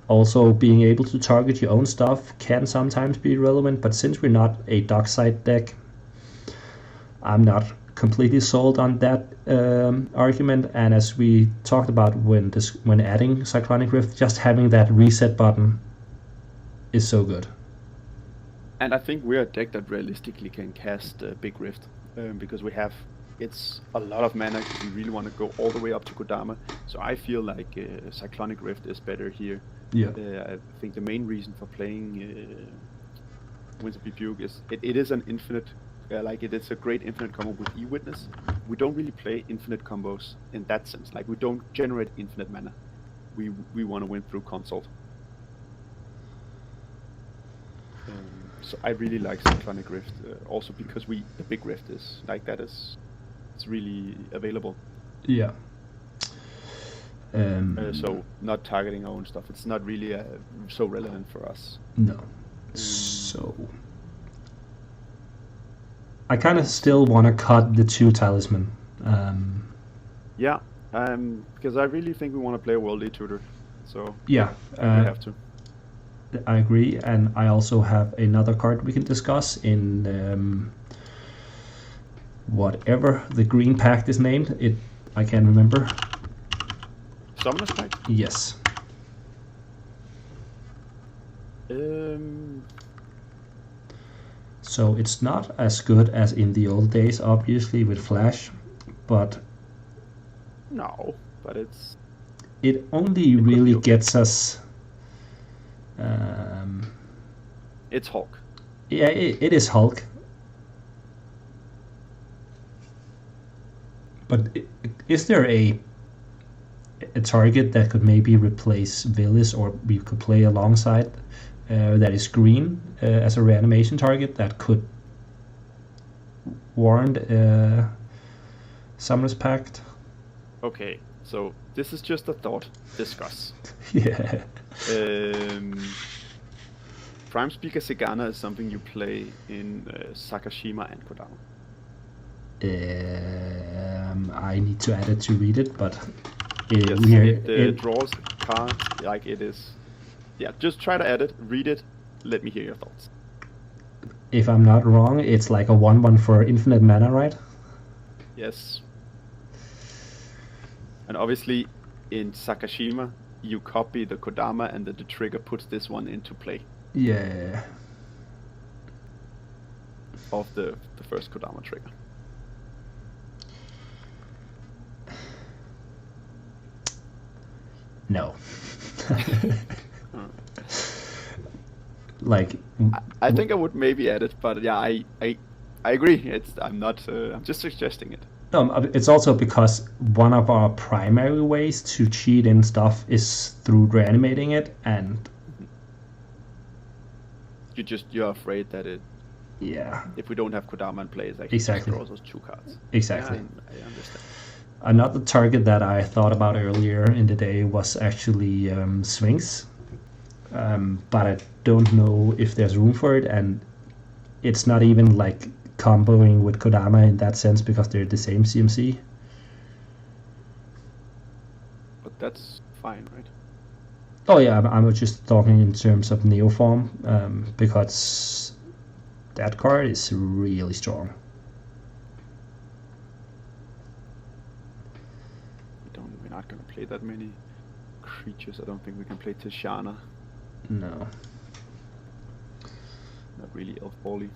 Also, being able to target your own stuff can sometimes be relevant, but since we're not a Dockside deck, I'm not completely sold on that argument. And as we talked about when adding Cyclonic Rift, just having that reset button is so good. And I think we're a deck that realistically can cast Big Rift because it's a lot of mana because we really want to go all the way up to Kodama. So I feel like Cyclonic Rift is better here. Yeah. I think the main reason for playing Winds of Rebuke is it is an infinite, it's a great infinite combo with E-Witness. We don't really play infinite combos in that sense. Like we don't generate infinite mana. We want to win through Consult. So I really like Cyclonic Rift, also because the Big Rift is like that it's really available. Yeah. So not targeting our own stuff. It's not really so relevant for us. No. So I kind of still want to cut the 2 Talisman. Yeah. Because I really think we want to play a Worldly Tutor. So yeah, we have to. I agree, and I also have another card we can discuss in whatever the green pact is named. I can't remember. Summoner's Pact? Yes. So it's not as good as in the old days, obviously, with Flash, but no, but it only really gets us. It's Hulk. Yeah, it is Hulk. But is there a target that could maybe replace Villis, or we could play alongside that is green as a reanimation target that could warrant Summoner's Pact? Okay, so this is just a thought. Discuss. Yeah. Prime Speaker Segana is something you play in Sakashima and Kodama. I need to add it to read it, but Yes, it draws cards like it is. Yeah, just try to add it, read it, let me hear your thoughts. If I'm not wrong, it's like a 1/1 for infinite mana, right? Yes. And obviously, in Sakashima, you copy the Kodama and the trigger puts this one into play. Yeah. Of the first Kodama trigger. No. Like, I think I would maybe add it, but yeah, I agree. I'm just suggesting it. No, it's also because one of our primary ways to cheat in stuff is through reanimating it, and you're afraid that it. Yeah. If we don't have Kodama in play, it's actually exactly draws those 2 cards. Exactly. Yeah, I understand. Another target that I thought about earlier in the day was actually Sphinx, but I don't know if there's room for it, and it's not even like comboing with Kodama in that sense because they're the same CMC. But that's fine, right? Oh yeah, I'm just talking in terms of Neoform, because that card is really strong. We're not going to play that many creatures. I don't think we can play Tishana. No. Not really Elf Bally.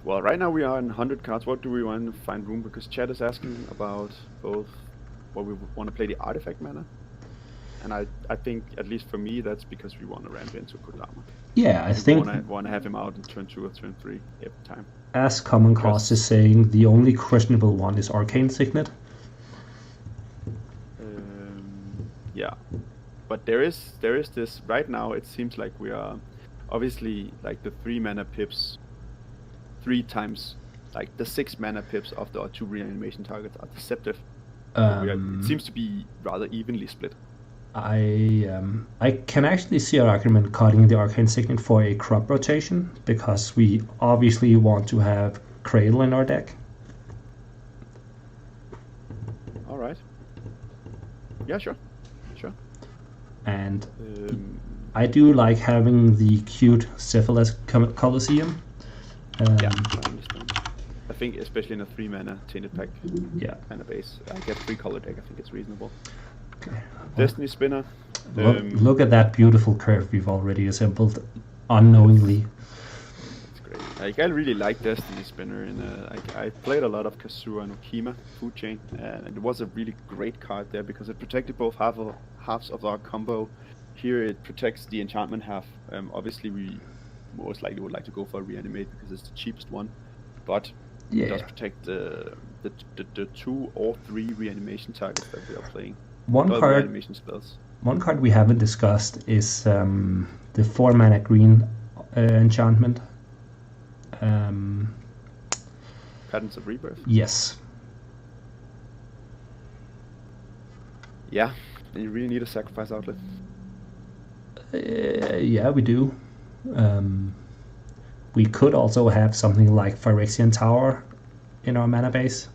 Well, right now we are in 100 cards. What do we want to find room? Because Chad is asking about both what we want to play the artifact mana. And I think, at least for me, that's because we want to ramp into Kodama. Yeah, I think we want to have him out in turn 2 or turn 3 every time. As Common Cost is saying, the only questionable one is Arcane Signet. Yeah, but there is this right now. It seems like we are obviously like the 3 mana pips, 3 times like the 6 mana pips of the 2 reanimation targets are deceptive. It seems to be rather evenly split. I can actually see an argument cutting the Arcane Signet for a crop rotation, because we obviously want to have Cradle in our deck. Alright. Yeah, sure. And I do like having the cute Syphilis Colosseum. Yeah, I understand. I think especially in a 3 mana Tainted Pack mana base, I get 3 color deck, I think it's reasonable. Okay. Destiny Spinner. Look at that beautiful curve we've already assembled unknowingly. It's great. Like, I really like Destiny Spinner. I played a lot of Kazura and Okima Food Chain, and it was a really great card there because it protected both halves of our combo. Here it protects the enchantment half. Obviously we most likely would like to go for a reanimate because it's the cheapest one, but it does protect the 2 or 3 reanimation targets that we are playing. One card we haven't discussed is the 4 mana green enchantment. Patterns of Rebirth? Yes. Yeah, and you really need a sacrifice outlet. Yeah, we do. We could also have something like Phyrexian Tower in our mana base.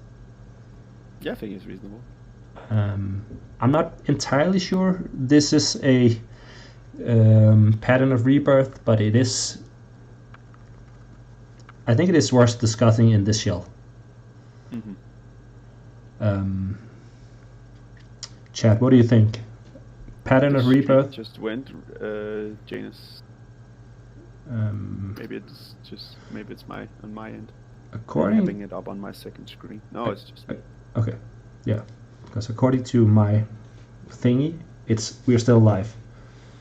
Yeah, I think it's reasonable. I'm not entirely sure this is a pattern of rebirth, but it is. I think it is worth discussing in this shell. Chad, what do you think? Pattern of rebirth? Just went, Janus. Maybe it's on my end. According, I'm having it up on my second screen. No, it's just me. Okay, yeah. Because according to my thingy, we're still live.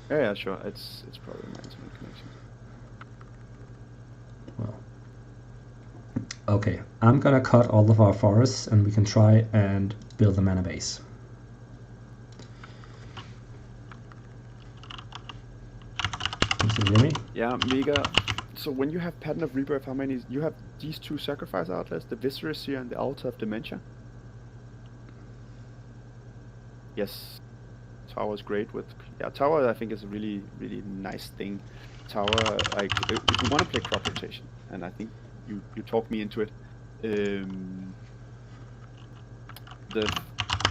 Yeah, sure. It's probably my internet connection. Well, okay. I'm gonna cut all of our forests, and we can try and build a mana base. Can you hear me? Yeah, Mega. So when you have Pattern of Rebirth, how many? You have these 2 sacrifice outlets, the Viscera Seer and the Altar of Dementia. Yes, tower is great with tower. I think is a really really nice thing. Tower, like if you want to play crop rotation, and I think you talked me into it.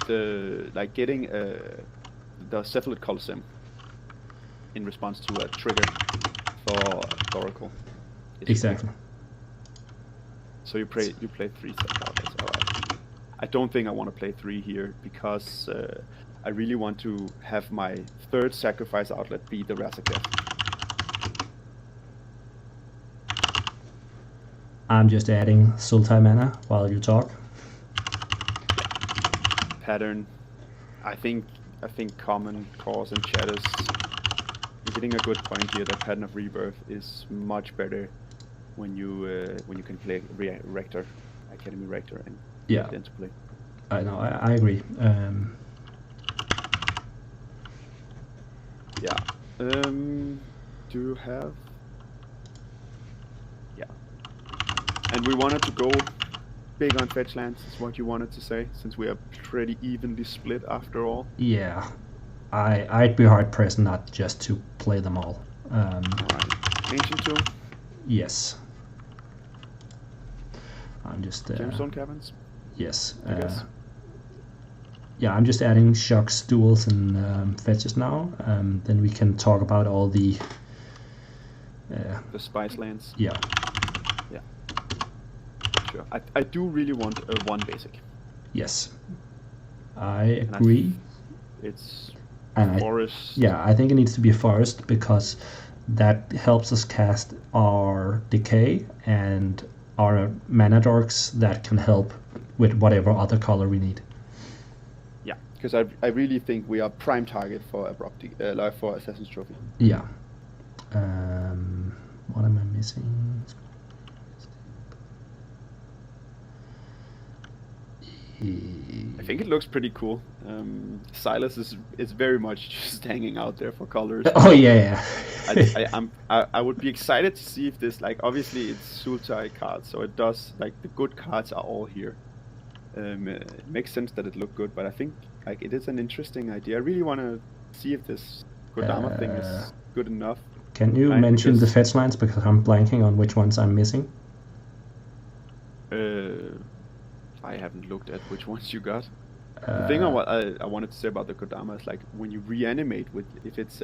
The like getting the Cephalid Coliseum in response to a trigger for Oracle. Exactly. Cool. So you play 3 Cephalids. All right. I don't think I want to play 3 here because I really want to have my third sacrifice outlet be the Razaketh. I'm just adding Sultai mana while you talk. Pattern. I think common cause and shadows. You're getting a good point here. That Pattern of Rebirth is much better when you can play Rector, Academy Rector, and yeah, then to play. I know. I agree. Yeah. Do you have? Yeah. And we wanted to go big on fetch lands, is what you wanted to say, since we are pretty evenly split after all. Yeah. I'd be hard pressed not just to play them all. Alright. Ancient Tomb? Yes. I'm just Gemstone Caverns? Yes. I guess. Yeah, I'm just adding shocks, duels, and fetches now. Then we can talk about all the spice lands. Yeah. Yeah. Sure. I do really want a 1 basic. Yes. I agree. It's and forest. I think it needs to be a forest because that helps us cast our decay and our mana dorks that can help with whatever other color we need. Yeah, because I really think we are prime target for Abrupt for Assassin's Trophy. Yeah. What am I missing? I think it looks pretty cool. Silas is very much just hanging out there for colors. Oh yeah. I would be excited to see if this, like, obviously it's Sultai cards, so it does, like, the good cards are all here. It makes sense that it looked good, but I think like it is an interesting idea. I really want to see if this Kodama thing is good enough. Can you mention the fetch lines because I'm blanking on which ones I'm missing? I haven't looked at which ones you got. The thing I wanted to say about the Kodama is, like, when you reanimate with, if it's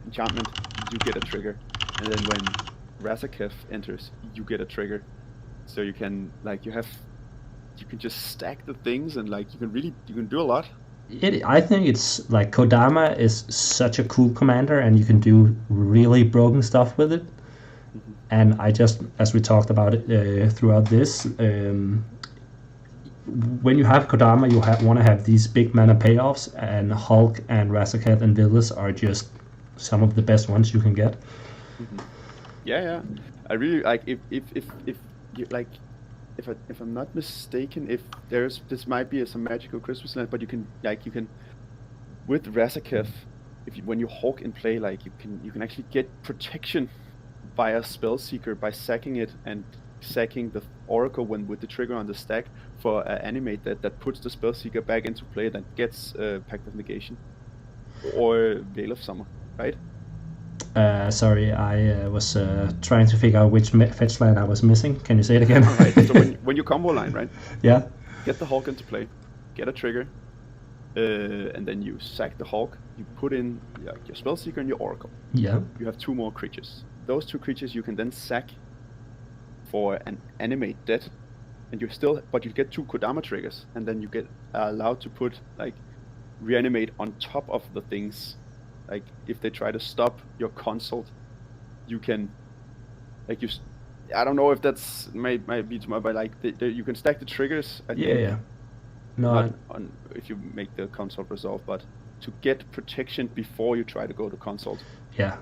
enchantment, you get a trigger, and then when Razaketh enters, you get a trigger. So you can, like, you can just stack the things, and, like, you can do a lot. I think it's like Kodama is such a cool commander, and you can do really broken stuff with it. Mm-hmm. And I just, as we talked about it throughout this, when you have Kodama, you want to have these big mana payoffs, and Hulk and Razaketh and Villas are just some of the best ones you can get. Mm-hmm. Yeah. I really like if you like. If I'm not mistaken, if this might be some magical Christmas land, but you can with Razaketh, when you Hulk in play, like you can actually get protection via Spellseeker by sacking it and sacking the Oracle with the trigger on the stack for animate that puts the Spellseeker back into play, that gets Pact of Negation or Veil of Summer, right? Sorry, I was trying to figure out which fetch line I was missing. Can you say it again? Alright, so when you combo line, right? Yeah. Get the Hulk into play, get a trigger, and then you sack the Hulk, you put in your Spellseeker and your Oracle. Yeah. You have 2 more creatures. Those 2 creatures you can then sack for an animate dead, and but you get 2 Kodama triggers, and then you get allowed to put, like, reanimate on top of the things. Like, if they try to stop your consult, you can, like, I don't know if that's might be too much, but like you can stack the triggers. Yeah. No. Not on if you make the consult resolve, but to get protection before you try to go to consult. Yeah,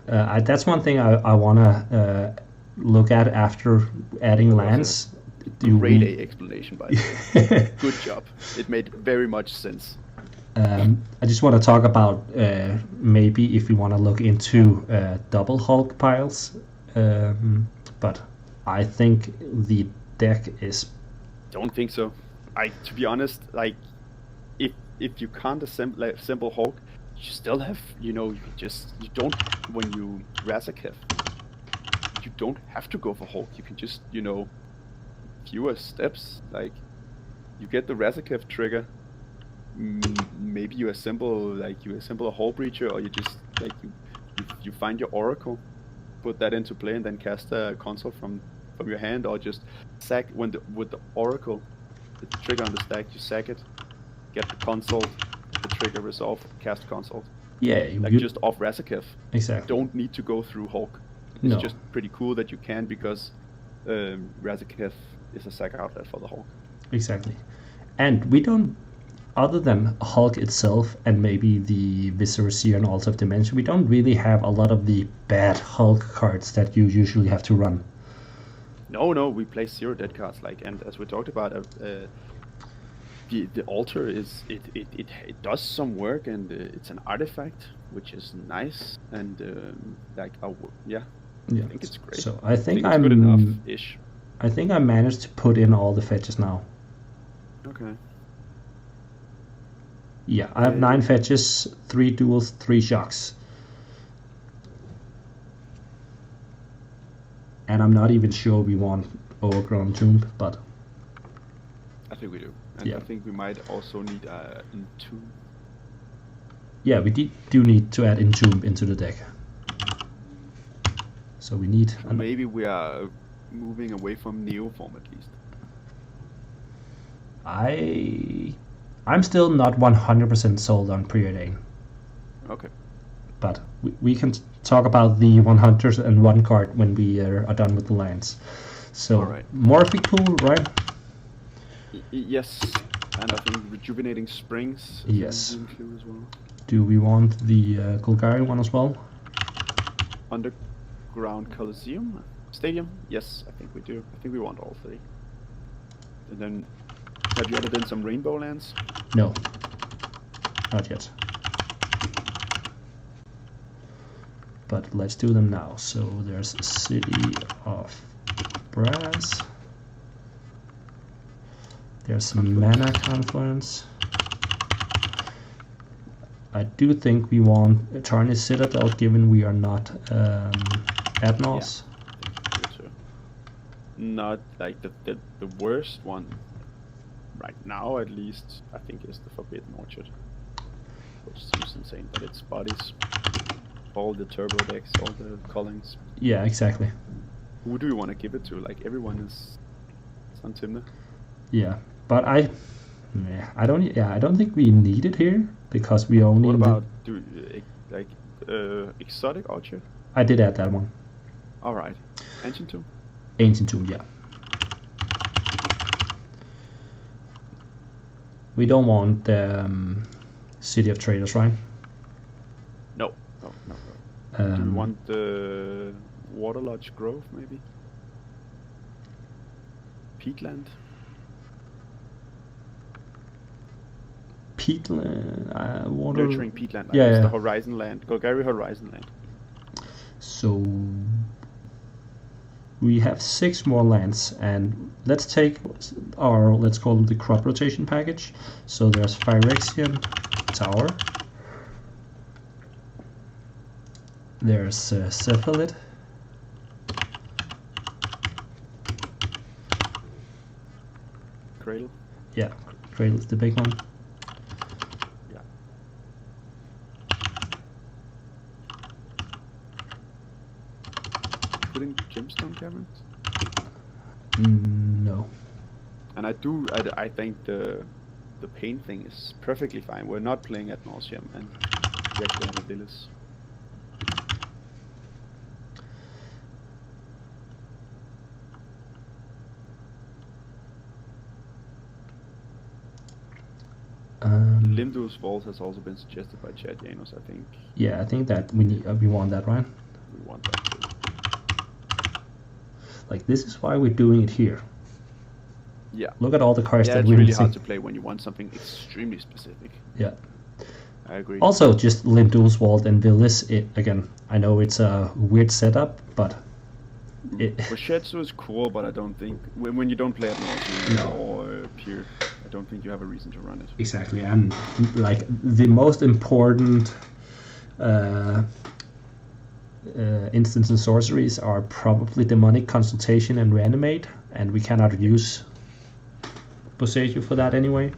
that's one thing I wanna look at after adding lands. Great explanation, by the way. Good job. It made very much sense. I just want to talk about maybe if we want to look into double Hulk piles, but I think the deck is. Don't think so. To be honest, like, if you can't assemble Hulk, you still have, you don't, when you Razaketh, you don't have to go for Hulk. You can just, fewer steps. Like, you get the Razaketh trigger. Maybe you assemble a Hull Breacher, or you just you find your Oracle, put that into play, and then cast a console from your hand, or just sack with the Oracle, the trigger on the stack. You sack it, get the console, the trigger resolve, cast console. Yeah, just off Razaketh. Exactly. Don't need to go through Hulk. It's just pretty cool that you can, because Razaketh is a sack outlet for the Hulk. Exactly. And we don't, other than Hulk itself and maybe the Viscera and Altar of Dimension, we don't really have a lot of the bad Hulk cards that you usually have to run. No, we play 0 dead cards, and as we talked about, the Altar is it does some work, and it's an artifact, which is nice, and I think it's great. So I think it's good enough-ish. I think I managed to put in all the fetches now. Okay. Yeah, I have 9 fetches, 3 duels, 3 shocks. And I'm not even sure we want Overgrown Tomb, but... I think we do. And I think we might also need Entomb. Yeah, we do need to add Entomb into the deck. So we need... maybe we are moving away from Neoform at least. I'm still not 100% sold on Preordain. Okay. But we can talk about the 101 card when we are done with the lands. So, Morphic Pool, right? Yes, and I think Rejuvenating Springs is a clue as well. Do we want the Golgari one as well? Underground Coliseum? Stadium? Yes, I think we do. I think we want all 3. And then, have you added in some Rainbow lands? No, not yet. But let's do them now. So there's City of Brass. There's some Mana Confluence. I do think we want Tarnished Citadel, given we are not Admirals. Yeah, not like the worst one right now, at least. I think is the Forbidden Orchard, which seems insane, but it's bodies, all the turbo decks, all the Collings. Yeah, exactly. Who do you want to give it to? Like, everyone is on Timna. Yeah, but I don't think we need it here, because we only. What about Exotic Orchard? I did add that one. All right, Ancient Tomb. Ancient Tomb, yeah. We don't want the City of Traders, right? No. Do you want the Waterlodge Grove, maybe? Peatland? Nurturing Peatland. It's the Horizon Land. Golgari Horizon Land. So we have 6 more lands, and let's take let's call it the crop rotation package. So there's Phyrexian Tower. There's Cephalid. Cradle. Yeah, Cradle is the big one. Yeah. Putting Gemstone Caverns? No. And I think the pain thing is perfectly fine. We're not playing Ad Nauseam, and we actually have a Villas. Limdu's Vault has also been suggested by Chad Janos, I think. Yeah, I think that we want that, right? We want that too. Like, this is why we're doing it here. Yeah. Look at all the cards that it's we really see. hard to play when you want something extremely specific. Yeah. I agree. Also, just Limdu's Vault and Villis, again, I know it's a weird setup, but Boshetsu is cool, but I don't think when you don't play it or Pier, I don't think you have a reason to run it. Exactly, and like the most important instants and sorceries are probably Demonic Consultation and Reanimate, and we cannot use Boseiju for that anyway.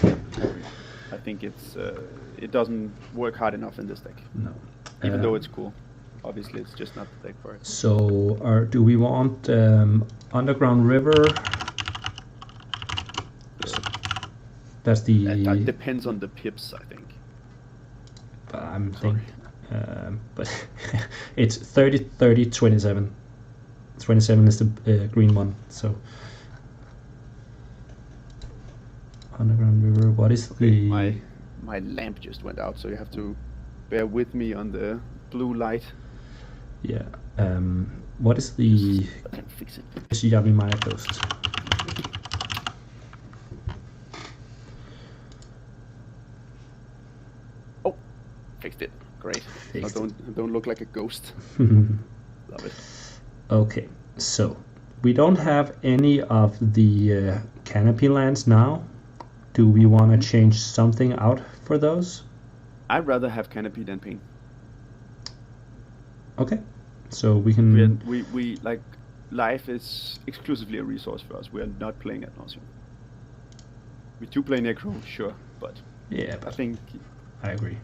I think it doesn't work hard enough in this deck. No. Even though it's cool. Obviously, it's just not the deck for it. So, do we want Underground River? That's the... That depends on the pips, I think. I'm thinking... but it's 30, 30, 27. 27 is the green one, so... Underground River, what is the... My lamp just went out, so you have to bear with me on the blue light. Yeah. What is the... I can fix it. Yami Ghost? Oh, fixed it. Great. I don't look like a ghost. Love it. Okay, so we don't have any of the canopy lands now. Do we want to change something out for those? I'd rather have canopy than pain. Okay, so we can... We like, life is exclusively a resource for us. We are not playing ad nauseam. We do play Necro, sure, but yeah, I think I agree.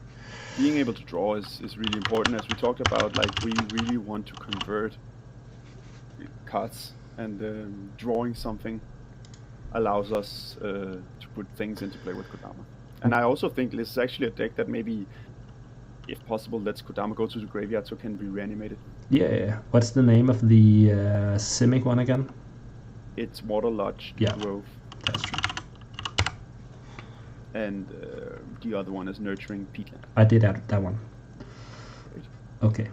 Being able to draw is really important. As we talked about, like, we really want to convert cards, and drawing something allows us to put things into play with Kodama. And I also think this is actually a deck that maybe, if possible, lets Kodama go to the graveyard so it can be reanimated. Yeah. What's the name of the Simic one again? It's Water Lodge Grove. That's true. And the other one is Nurturing Peatland. I did add that one. Great. Okay.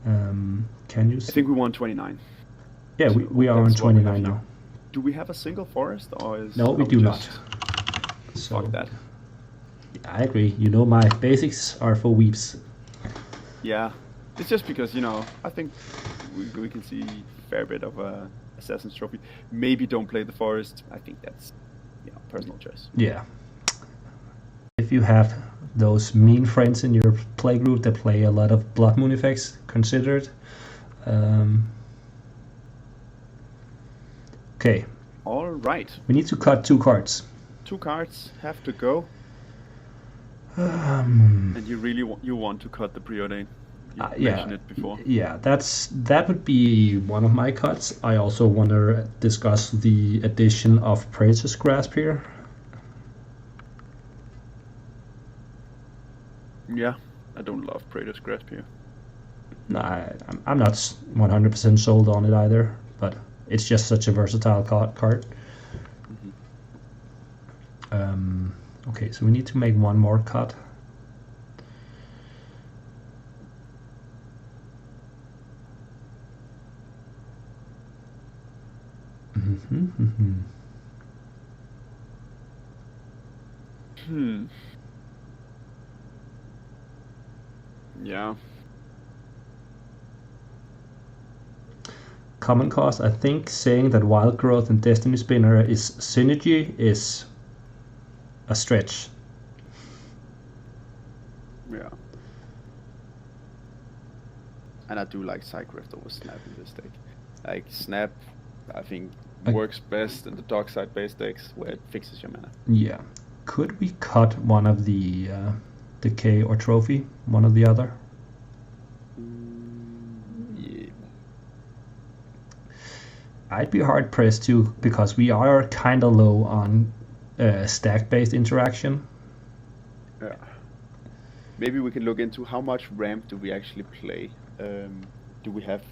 Can you... I think we won 29. Yeah, so we are on 29 now. Do we have a single forest, or is... No, we do not. So, fuck that. I agree. You know, my basics are for weeps. Yeah. It's just because, you know, I think we can see a fair bit of Assassin's Trophy. Maybe don't play the forest. I think that's, you know, personal choice. Yeah. If you have those mean friends in your playgroup that play a lot of Blood Moon effects, consider it. Okay. All right. We need to cut 2 cards. 2 cards have to go. And you really want to cut the preordain. You mentioned it before. Yeah, that would be one of my cuts. I also want to discuss the addition of Praetor's Grasp here. Yeah, I don't love Praetor's Grasp here. No, I'm not 100% sold on it either, but it's just such a versatile card. Mm-hmm. Okay, so we need to make one more cut. Yeah. Common cost, I think saying that Wild Growth and Destiny Spinner is synergy is a stretch. Yeah. And I do like Cycrift over Snap in this deck. Like, Snap, I think, works best in the dark side base decks where it fixes your mana. Yeah. Could we cut one of the Decay or Trophy? One or the other? Yeah. I'd be hard pressed to, because we are kind of low on stack-based interaction. Yeah. Maybe we can look into how much ramp do we actually play. Do we have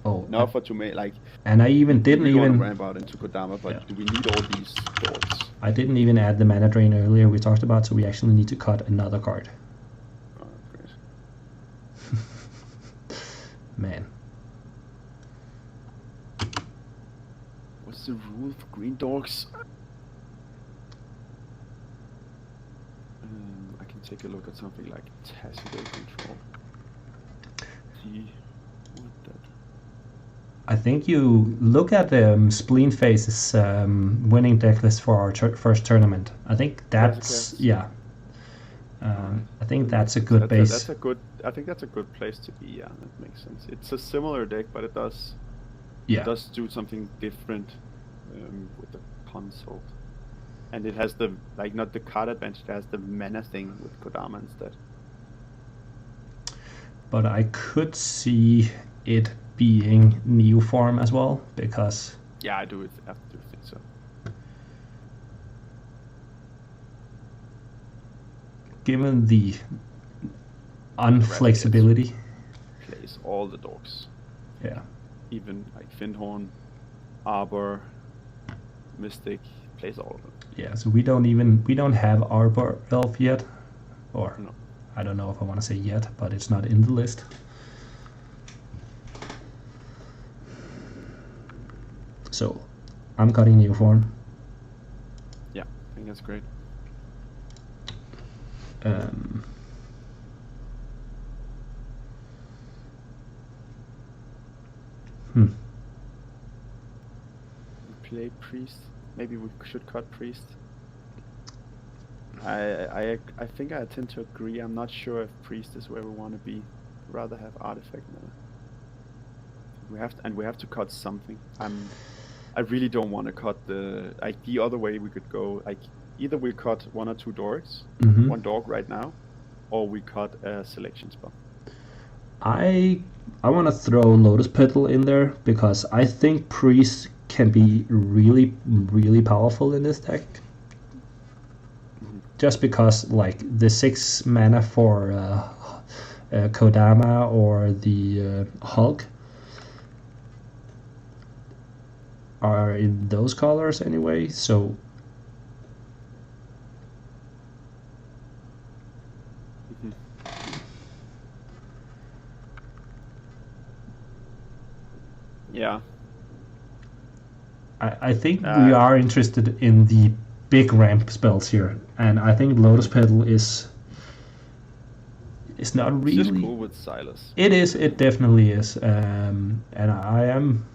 enough to make, like... And I even didn't even ramp out into Kodama, but do we need all these boards? I didn't even add the mana drain earlier we talked about, so we actually need to cut another card. Oh, great. Man. What's the rule for green dogs? I can take a look at something like Tactical Control. See what that... I think you look at Spleen Face's winning deck list for our first tournament. I think that's Classic. I think that's a good base. That's a good. I think that's a good place to be. Yeah, that makes sense. It's a similar deck, but it does do something different with the consult, and it has the not the card advantage. It has the mana thing with Kodama instead. But I could see it being new form as well, because I do think so. Given the unflexibility, plays all the dogs. Yeah, even like Findhorn, Arbor, Mystic, plays all of them. Yeah, so we don't have Arbor Elf yet, or no. I don't know if I want to say yet, but it's not in the list. So, I'm cutting new form. Yeah, I think that's great. Play Priest. Maybe we should cut Priest. I think I tend to agree. I'm not sure if Priest is where we want to be. I'd rather have Artifact now. We have to cut something. I really don't want to cut the other way. We could go either we cut 1 or 2 dorks, 1 dog right now, or we cut a selection spell. I want to throw Lotus Petal in there because I think Priest can be really, really powerful in this deck. Just because like the 6 mana for Kodama or the Hulk are in those colors anyway, so yeah. I think we are interested in the big ramp spells here, and I think Lotus Petal is not really. It's just cool with Silas. It is. It definitely is, and I am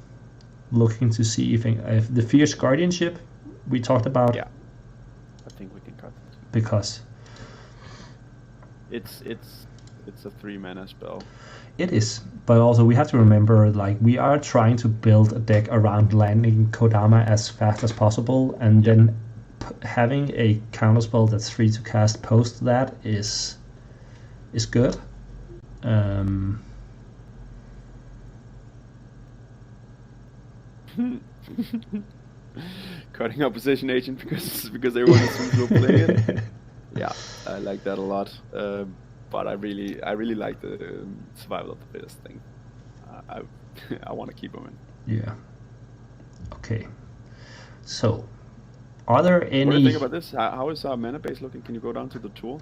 looking to see if the Fierce Guardianship we talked about. Yeah, I think we can cut it because it's a 3 mana spell. It is, but also we have to remember, like, we are trying to build a deck around landing Kodama as fast as possible, and then having a counterspell that's free to cast post that is good. Cutting opposition agent because everyone assumes we'll play it. Yeah, I like that a lot. But I really like the survival of the fittest thing. I want to keep them in. Yeah. Okay. So, are there any? What do you think about this? How is our mana base looking? Can you go down to the tool?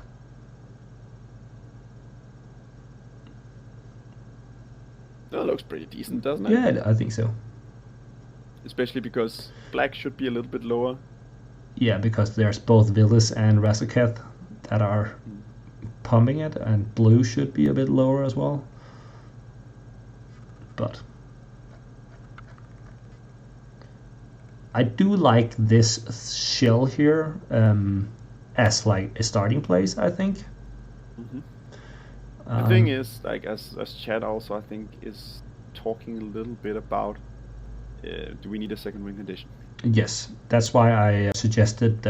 That looks pretty decent, doesn't it? Yeah, I think so. Especially because black should be a little bit lower. Yeah, because there's both Villas and Razaketh that are pumping it, and blue should be a bit lower as well. But I do like this shell here as like a starting place, I think. The thing is, like as Chad also I think is talking a little bit about do we need a second win condition? Yes, that's why I suggested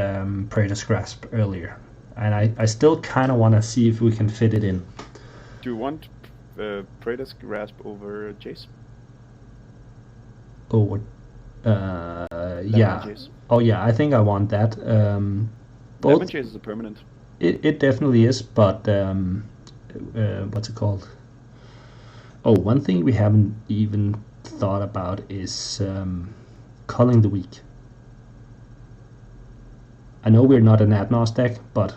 Praetor's Grasp earlier. And I still kind of want to see if we can fit it in. Do you want Praetor's Grasp over Jace? Oh, yeah. Jace. Oh, yeah, I think I want that. Both Jace is a permanent. It definitely is, but what's it called? Oh, one thing we haven't even thought about is Culling the Weak. I know we're not an Adnos deck, but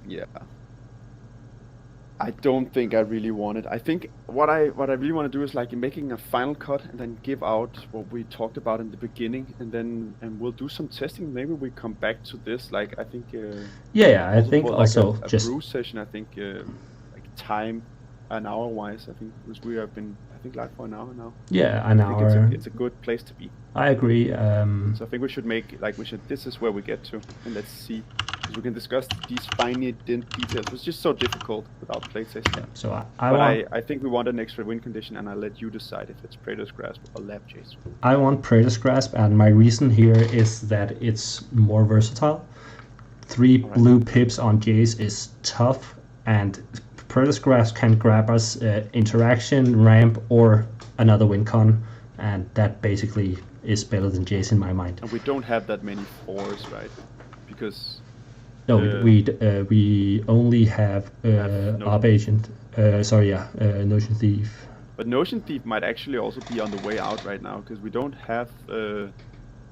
yeah, I don't think I really want it. I think what I really want to do is like making a final cut and then give out what we talked about in the beginning, and we'll do some testing. Maybe we come back to this. Like I think. I think also a just brew session. I think like time, an hour wise. I think because we have been. I think, live for an hour now. Yeah, an hour. It's a good place to be. I agree. So I think we should this is where we get to, and let's see. We can discuss these fine details. It's just so difficult without playtesting. Yeah, so I think we want an extra win condition, and I'll let you decide if it's Praetor's Grasp or Lab Chase. I want Praetor's Grasp, and my reason here is that it's more versatile. 3 blue pips on Jace is tough, and Praetor's Grasp can grab us interaction, ramp, or another win con, and that basically is better than Jace in my mind. And we don't have that many 4s, right? Because no, we only have Op Agent. Notion Thief. But Notion Thief might actually also be on the way out right now, because we don't have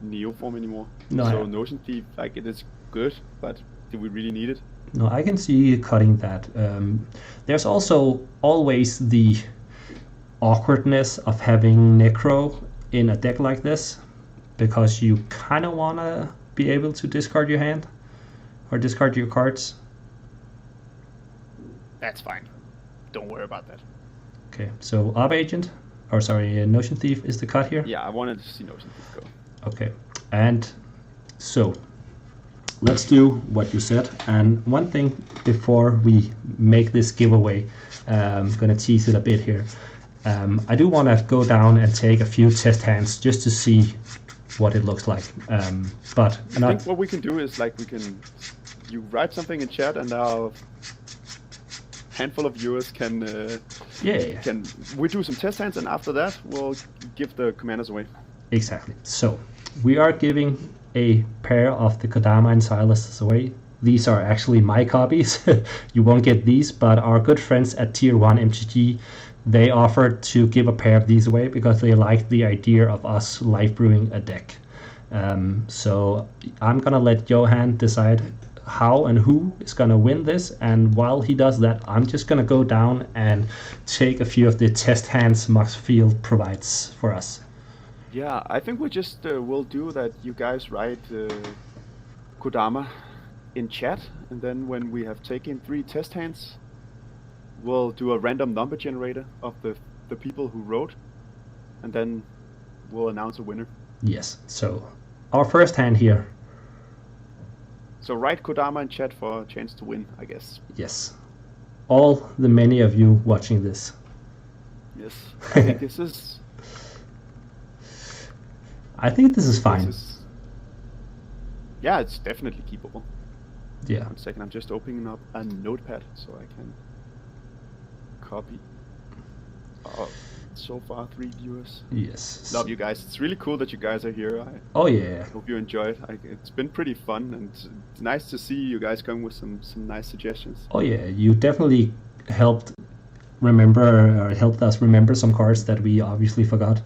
Neoform anymore. No, so Notion Thief, like, it is good, but do we really need it? No, I can see cutting that. There's also always the awkwardness of having Necro in a deck like this, because you kind of want to be able to discard your hand or discard your cards. That's fine. Don't worry about that. Okay, so Op Agent, Notion Thief is the cut here? Yeah, I wanted to see Notion Thief go. Okay, and so let's do what you said. And one thing before we make this giveaway, I'm going to tease it a bit here. I do want to go down and take a few test hands just to see what it looks like. But I think what we can do is, like, you write something in chat, and our handful of viewers can we do some test hands, and after that we'll give the commanders away. Exactly. So we are giving a pair of the Kodama and Silas away. These are actually my copies. You won't get these, but our good friends at Tier 1 MTG, they offered to give a pair of these away because they liked the idea of us live brewing a deck. So I'm gonna let Johan decide how and who is gonna win this, and while he does that, I'm just gonna go down and take a few of the test hands Max Field provides for us. Yeah, I think we just will do that. You guys write Kodama in chat, and then when we have taken 3 test hands, we'll do a random number generator of the people who wrote, and then we'll announce a winner. Yes, so our first hand here. So write Kodama in chat for a chance to win, I guess. Yes. All the many of you watching this. Yes, I think this is... I think this is fine. Yeah, it's definitely keepable. Yeah. 1 second, I'm just opening up a notepad so I can copy. So far 3 viewers. Yes. Love you guys. It's really cool that you guys are here. Oh yeah. Hope you enjoyed. It's been pretty fun, and it's nice to see you guys come with some nice suggestions. Oh yeah, you definitely helped us remember some cards that we obviously forgot.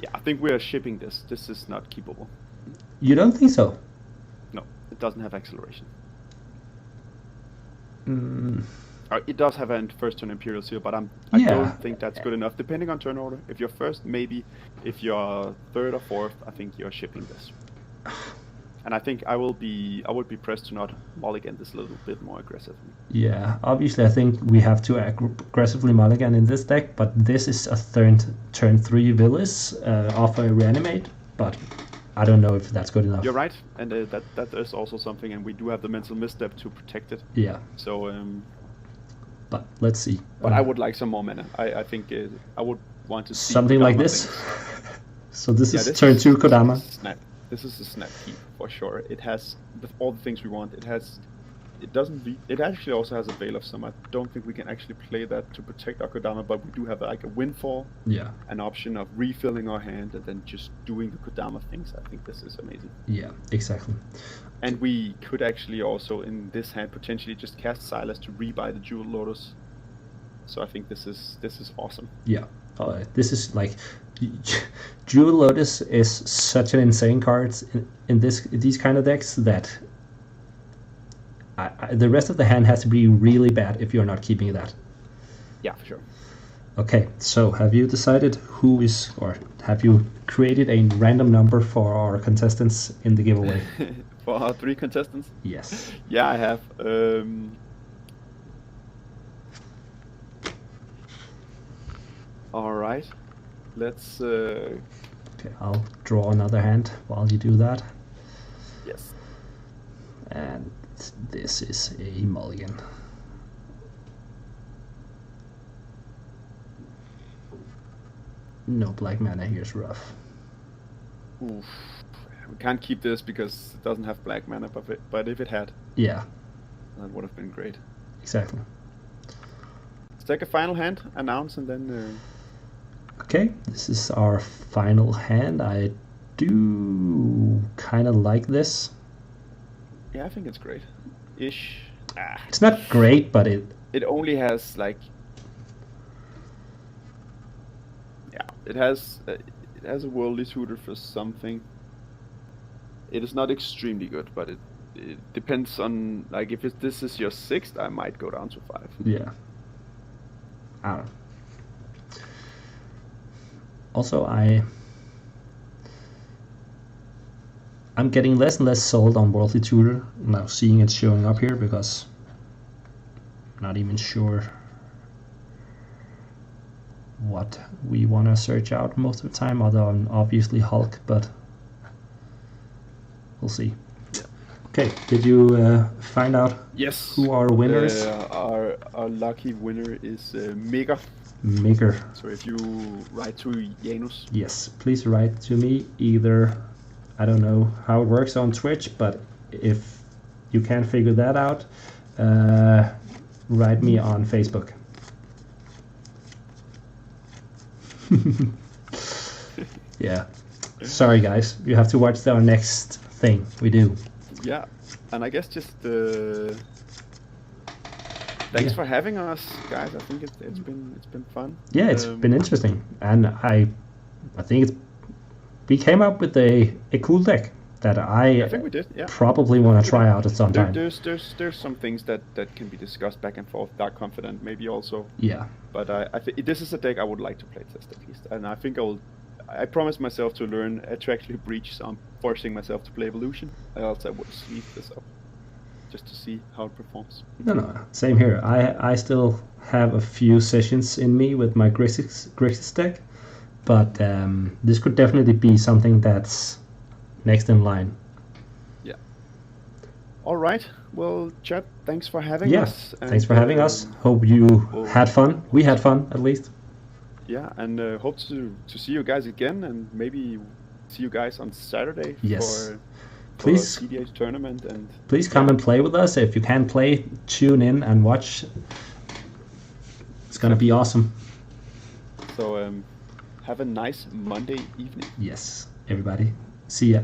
Yeah, I think we are shipping this. This is not keepable. You don't think so? No, it doesn't have acceleration. Mm. It does have a first turn Imperial Seal, but I don't think that's good enough. Depending on turn order, if you're first, maybe. If you're third or fourth, I think you're shipping this. And I think I would be pressed to not mulligan this a little bit more aggressively. Yeah, obviously I think we have to aggressively mulligan in this deck, but this is a turn 3 Villis off a reanimate, but I don't know if that's good enough. You're right, and that is also something, and we do have the mental misstep to protect it. Yeah. So, but let's see. But I would like some more mana. I think I would want to see something Kodama like this. So this is turn 2 Kodama. This is a snap keep for sure. It has all the things we want. It actually also has a Veil of Summer. I don't think we can actually play that to protect our Kodama, but we do have like a windfall. Yeah. An option of refilling our hand and then just doing the Kodama things. I think this is amazing. Yeah, exactly. And we could actually also in this hand potentially just cast Silas to rebuy the Jewel Lotus. So I think this is awesome. Yeah. This is like Jewel Lotus is such an insane card in these kind of decks that the rest of the hand has to be really bad if you're not keeping that. Yeah, for sure. Okay, so have you decided who is, or have you created a random number for our contestants in the giveaway? For our 3 contestants? Yes. Yeah, I have. All right. Let's. Okay, I'll draw another hand while you do that. Yes. And this is a mulligan. No black mana, here's rough. Oof. We can't keep this because it doesn't have black mana, but if it had, Yeah, that would have been great. exactly. Let's take a final hand, announce, and then. Okay, this is our final hand. I do kind of like this. Yeah, I think it's great. Ish. It's not great, but It only has like. Yeah, it has a worldly tutor for something. It is not extremely good, but it depends on like if this is your 6th, I might go down to 5. yeah. I don't know. Also, I'm getting less and less sold on Worldly Tutor now, seeing it showing up here, because I'm not even sure what we want to search out most of the time, other than obviously Hulk, but we'll see. Yeah. Okay, did you find out Yes. who our winner is? Our lucky winner is Mega. Maker. So if you write to Janus. Yes, please write to me either. I don't know how it works on Twitch, but if you can't figure that out, write me on Facebook. Yeah. Sorry, guys. You have to watch our next thing we do. Yeah, and I guess just thanks for having us, guys. I think it's been fun. Yeah, it's been interesting, and I think we came up with a cool deck that I think we did. Yeah, probably want to try out at some time. There's some things that can be discussed back and forth. Dark Confident maybe also. Yeah. But I think this is a deck I would like to play test at least, and I think I promised myself to learn Attractly Breach, so I'm forcing myself to play Evolution. Else I would sleeve this up just to see how it performs. No, same here. I still have a few sessions in me with my Grixis deck, but this could definitely be something that's next in line. Yeah. All right. Well, chat, thanks for having us. Thanks for having us. Hope you had fun. We had fun, at least. Yeah, and hope to see you guys again, and maybe see you guys on Saturday for please the CDH tournament. And please come and play with us. If you can play, tune in and watch. It's gonna be awesome. So have a nice Monday evening. Yes, everybody. See ya.